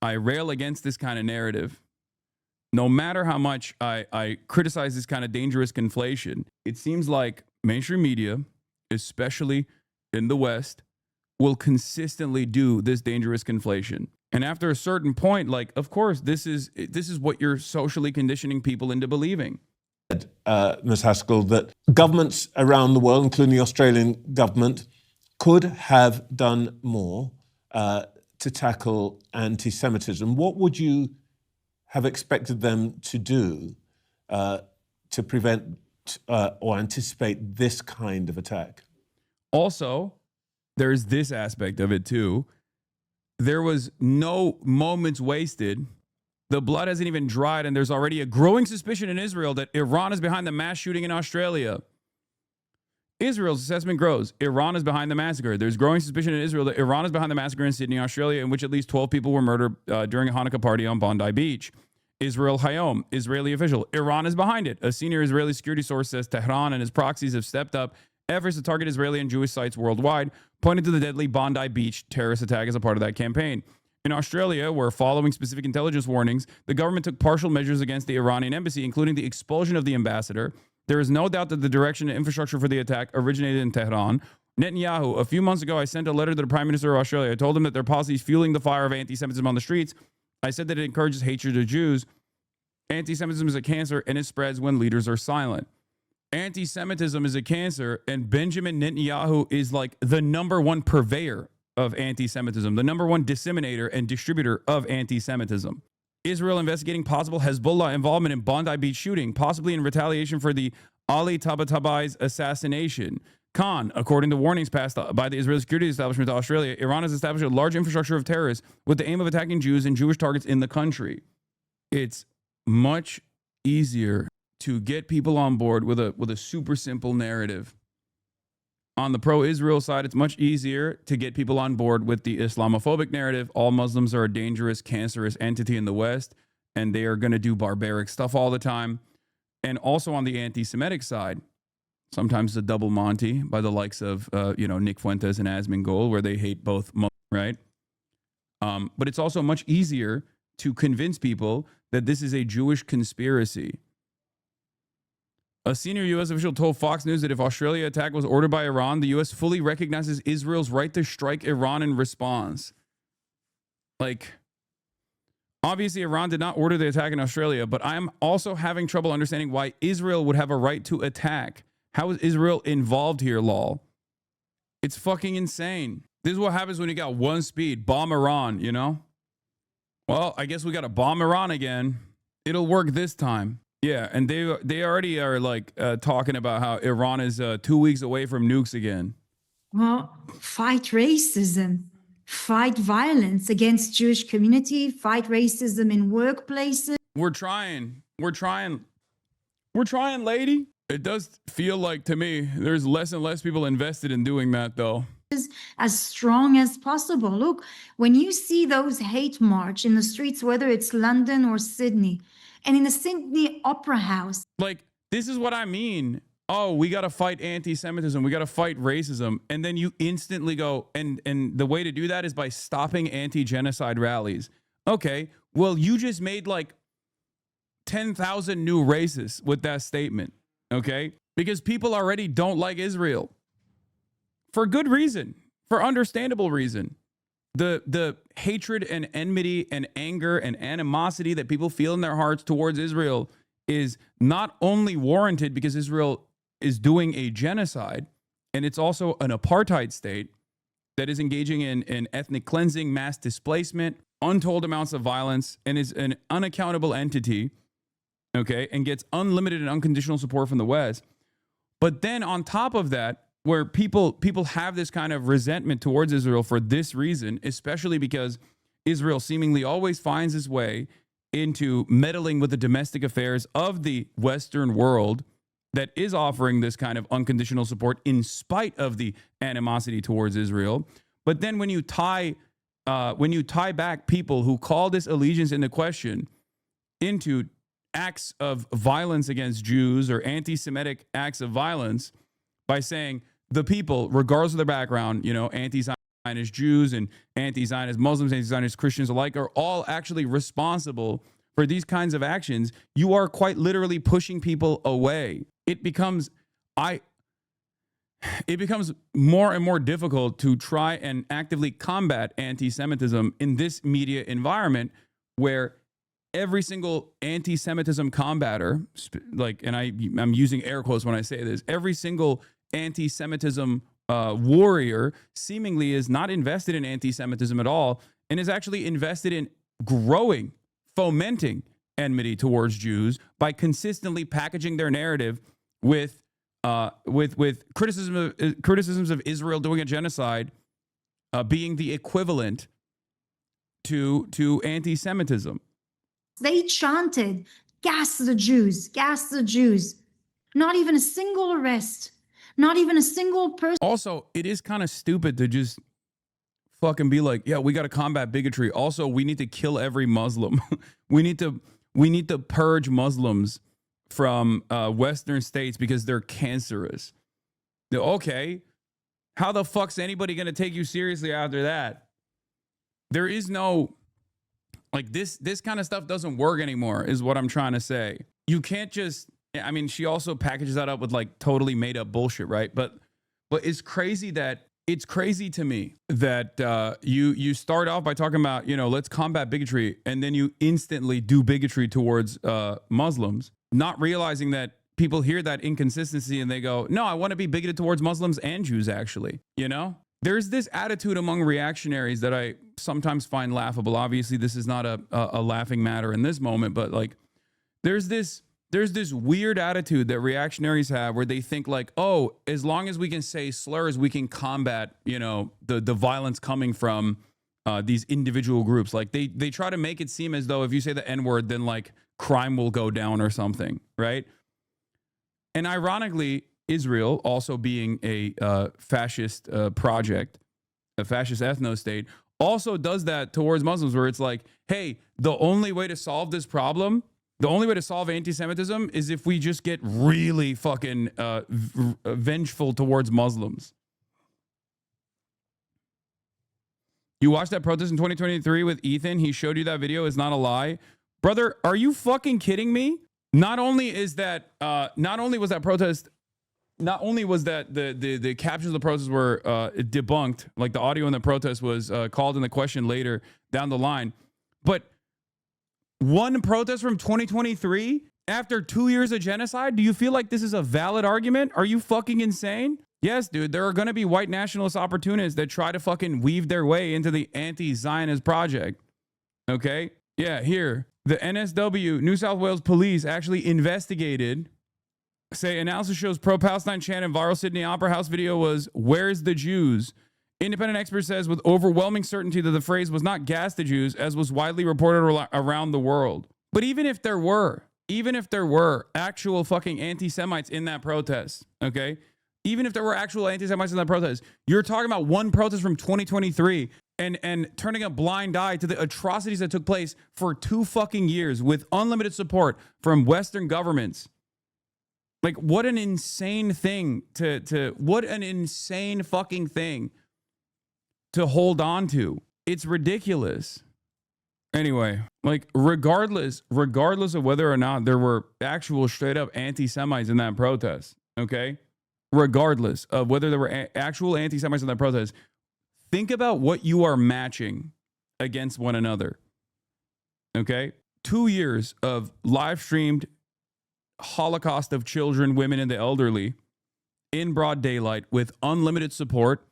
I rail against this kind of narrative, no matter how much I criticize this kind of dangerous conflation, it seems like mainstream media, especially in the West, will consistently do this dangerous conflation. And after a certain point, like, of course, this is what you're socially conditioning people into believing. Ms. Haskell, that governments around the world, including the Australian government, could have done more to tackle anti-Semitism. What would you have expected them to do to prevent or anticipate this kind of attack? Also, there's this aspect of it too. There was no moments wasted. The blood hasn't even dried, and there's already a growing suspicion in Israel that Iran is behind the mass shooting in Australia. Israel's assessment grows. Iran is behind the massacre. There's growing suspicion in Israel that Iran is behind the massacre in Sydney, Australia, in which at least 12 people were murdered during a Hanukkah party on Bondi Beach. Israel Hayom, Israeli official. Iran is behind it. A senior Israeli security source says Tehran and his proxies have stepped up efforts to target Israeli and Jewish sites worldwide, pointing to the deadly Bondi Beach terrorist attack as a part of that campaign. In Australia, where following specific intelligence warnings, the government took partial measures against the Iranian embassy, including the expulsion of the ambassador. There is no doubt that the direction and infrastructure for the attack originated in Tehran. Netanyahu, a few months ago, I sent a letter to the Prime Minister of Australia. I told him that their policy is fueling the fire of anti-Semitism on the streets. I said that it encourages hatred of Jews. Anti-Semitism is a cancer, and it spreads when leaders are silent. Anti-Semitism is a cancer, and Benjamin Netanyahu is like the number one purveyor of anti-Semitism, the number one disseminator and distributor of anti-Semitism. Israel investigating possible Hezbollah involvement in Bondi Beach shooting, possibly in retaliation for the Ali Tabatabai's assassination. Khan, according to warnings passed by the Israeli security establishment to Australia, Iran has established a large infrastructure of terrorists with the aim of attacking Jews and Jewish targets in the country. It's much easier to get people on board with a super simple narrative. On the pro-Israel side, it's much easier to get people on board with the Islamophobic narrative. All Muslims are a dangerous, cancerous entity in the West, and they are going to do barbaric stuff all the time. And also on the anti-Semitic side, sometimes the double Monty by the likes of Nick Fuentes and Asmongold, where they hate both, right? But it's also much easier to convince people that this is a Jewish conspiracy. A senior U.S. official told Fox News that if Australia attack was ordered by Iran, the U.S. fully recognizes Israel's right to strike Iran in response. Like, obviously, Iran did not order the attack in Australia, but I'm also having trouble understanding why Israel would have a right to attack. How is Israel involved here, lol? It's fucking insane. This is what happens when you got one speed. Bomb Iran, you know? Well, I guess we got to bomb Iran again. It'll work this time. Yeah, and they already are like talking about how Iran is 2 weeks away from nukes again. Well, fight racism, fight violence against Jewish community, fight racism in workplaces. We're trying, lady. It does feel like to me there's less and less people invested in doing that, though. As strong as possible. Look, when you see those hate march in the streets, whether it's London or Sydney, and in the Sydney Opera House. Like, this is what I mean. Oh, we got to fight anti-Semitism. We got to fight racism. And then you instantly go, and the way to do that is by stopping anti-genocide rallies. Okay, well, you just made like 10,000 new racists with that statement. Okay, because people already don't like Israel. For good reason, for understandable reason. The hatred and enmity and anger and animosity that people feel in their hearts towards Israel is not only warranted because Israel is doing a genocide, and it's also an apartheid state that is engaging in ethnic cleansing, mass displacement, untold amounts of violence, and is an unaccountable entity, okay, and gets unlimited and unconditional support from the West. But then on top of that, where people have this kind of resentment towards Israel for this reason, especially because Israel seemingly always finds its way into meddling with the domestic affairs of the Western world that is offering this kind of unconditional support in spite of the animosity towards Israel. But then when you tie back people who call this allegiance into question into acts of violence against Jews or anti-Semitic acts of violence by saying the people, regardless of their background, anti-Zionist Jews and anti-Zionist Muslims, anti-Zionist Christians alike are all actually responsible for these kinds of actions, you are quite literally pushing people away. It becomes more and more difficult to try and actively combat anti-Semitism in this media environment where every single anti-Semitism combater, I'm using air quotes when I say this, every single anti-Semitism warrior seemingly is not invested in anti-Semitism at all and is actually invested in fomenting enmity towards Jews by consistently packaging their narrative with criticisms of Israel doing a genocide being the equivalent to anti-Semitism. They chanted, "Gas the Jews, gas the Jews." Not even a single arrest. Not even a single person. Also, it is kind of stupid to just fucking be like, yeah, we got to combat bigotry. Also, we need to kill every Muslim. we need to purge Muslims from Western states because they're cancerous. Okay, how the fuck's anybody going to take you seriously after that? There is no, like, this kind of stuff doesn't work anymore is what I'm trying to say. You can't just, I mean, she also packages that up with like totally made up bullshit, right? But it's crazy to me that you start off by talking about, let's combat bigotry, and then you instantly do bigotry towards Muslims, not realizing that people hear that inconsistency and they go, no, I want to be bigoted towards Muslims and Jews, actually. There's this attitude among reactionaries that I sometimes find laughable. Obviously, this is not a laughing matter in this moment, but like there's this weird attitude that reactionaries have where they think like, oh, as long as we can say slurs, we can combat, the violence coming from these individual groups. Like they try to make it seem as though if you say the N-word, then like crime will go down or something, right? And ironically, Israel, also being a fascist project, a fascist ethno-state, also does that towards Muslims where it's like, hey, the only way to solve this problem, the only way to solve anti-Semitism is if we just get really fucking vengeful towards Muslims. You watched that protest in 2023 with Ethan? He showed you that video. It's not a lie. Brother, are you fucking kidding me? Not only was that protest, not only was that the captions of the protest were debunked, like the audio in the protest was called into question later down the line, but one protest from 2023 after 2 years of genocide? Do you feel like this is a valid argument? Are you fucking insane? Yes, dude, there are going to be white nationalist opportunists that try to fucking weave their way into the anti-Zionist project. Okay? Yeah, here. The NSW, New South Wales Police, actually investigated. Say analysis shows pro-Palestine chant in viral Sydney Opera House video was "Where's the Jews?" Independent expert says with overwhelming certainty that the phrase was not "gas the Jews," as was widely reported around the world. But even if there were actual fucking anti-Semites in that protest, okay? Even if there were actual anti-Semites in that protest, you're talking about one protest from 2023 and turning a blind eye to the atrocities that took place for 2 fucking years with unlimited support from Western governments. Like, what an insane thing what an insane fucking thing to hold on to. It's ridiculous. Anyway, like, regardless of whether or not there were actual straight up anti-Semites in that protest, okay? Regardless of whether there were actual anti-Semites in that protest, think about what you are matching against one another, okay? 2 years of live streamed Holocaust of children, women, and the elderly in broad daylight with unlimited support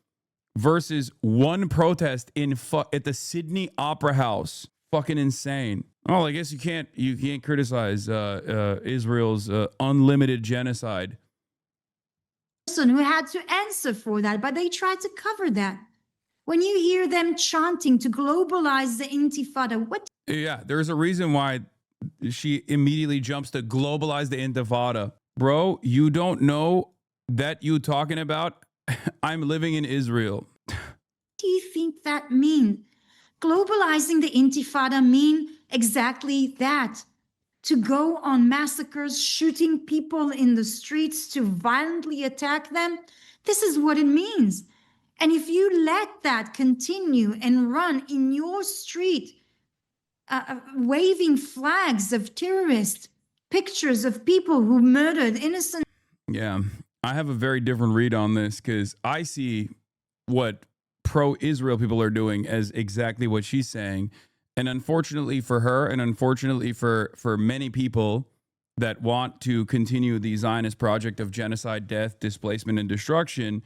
versus one protest at the Sydney Opera House. Fucking insane. Oh, I guess you can't criticize Israel's unlimited genocide. Person who had to answer for that, but they tried to cover that. When you hear them chanting to globalize the Intifada, what? Yeah, there's a reason why she immediately jumps to globalize the Intifada. Bro, you don't know that you talking about? I'm living in Israel. What do you think that means? Globalizing the Intifada mean exactly that. To go on massacres, shooting people in the streets, to violently attack them. This is what it means. And if you let that continue and run in your street, waving flags of terrorists, pictures of people who murdered innocent. Yeah, I have a very different read on this because I see what pro-Israel people are doing as exactly what she's saying. And unfortunately for her, and unfortunately for many people that want to continue the Zionist project of genocide, death, displacement, and destruction,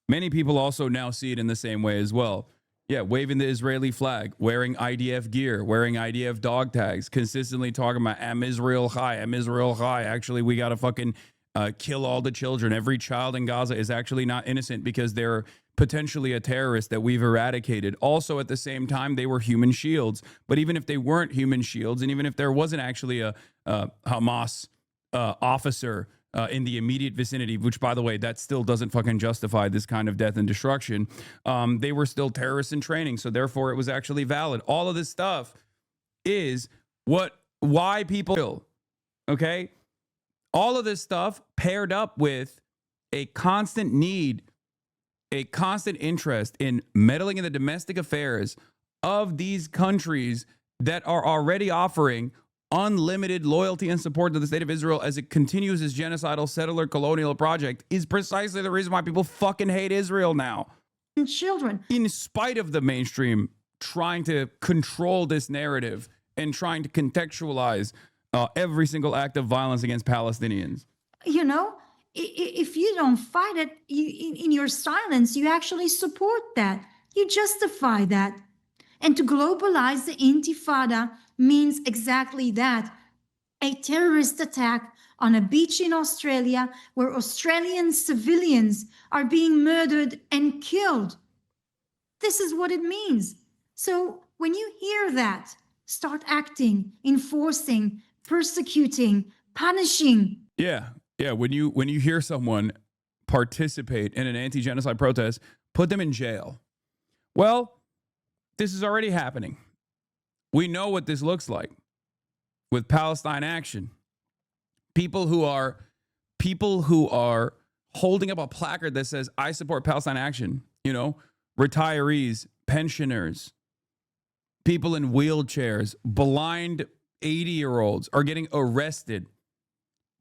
many people also now see it in the same way as well. Yeah, waving the Israeli flag, wearing IDF gear, wearing IDF dog tags, consistently talking about Am Israel Chai, Am Israel Chai. Actually, we got to fucking kill all the children. Every child in Gaza is actually not innocent because they're potentially a terrorist that we've eradicated. Also, at the same time, they were human shields. But even if they weren't human shields, and even if there wasn't actually a Hamas officer in the immediate vicinity, which, by the way, that still doesn't fucking justify this kind of death and destruction, they were still terrorists in training. So therefore, it was actually valid. All of this stuff is why people kill, okay? All of this stuff paired up with a constant need, a constant interest in meddling in the domestic affairs of these countries that are already offering unlimited loyalty and support to the state of Israel as it continues its genocidal settler colonial project is precisely the reason why people fucking hate Israel now. Children. In spite of the mainstream trying to control this narrative and trying to contextualize every single act of violence against Palestinians. You know, if you don't fight it, in your silence, you actually support that. You justify that. And to globalize the Intifada means exactly that. A terrorist attack on a beach in Australia where Australian civilians are being murdered and killed. This is what it means. So when you hear that, start acting, enforcing, persecuting, punishing. Yeah. When you hear someone participate in an anti-genocide protest, put them in jail. Well, this is already happening. We know what this looks like with Palestine Action. People who are holding up a placard that says, "I support Palestine Action." You know, retirees, pensioners, people in wheelchairs, blind 80-year-olds are getting arrested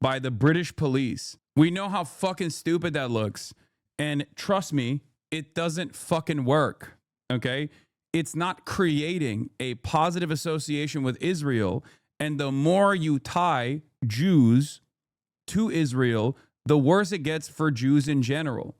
by the British police. We know how fucking stupid that looks. And trust me, it doesn't fucking work. Okay? It's not creating a positive association with Israel. And the more you tie Jews to Israel, the worse it gets for Jews in general.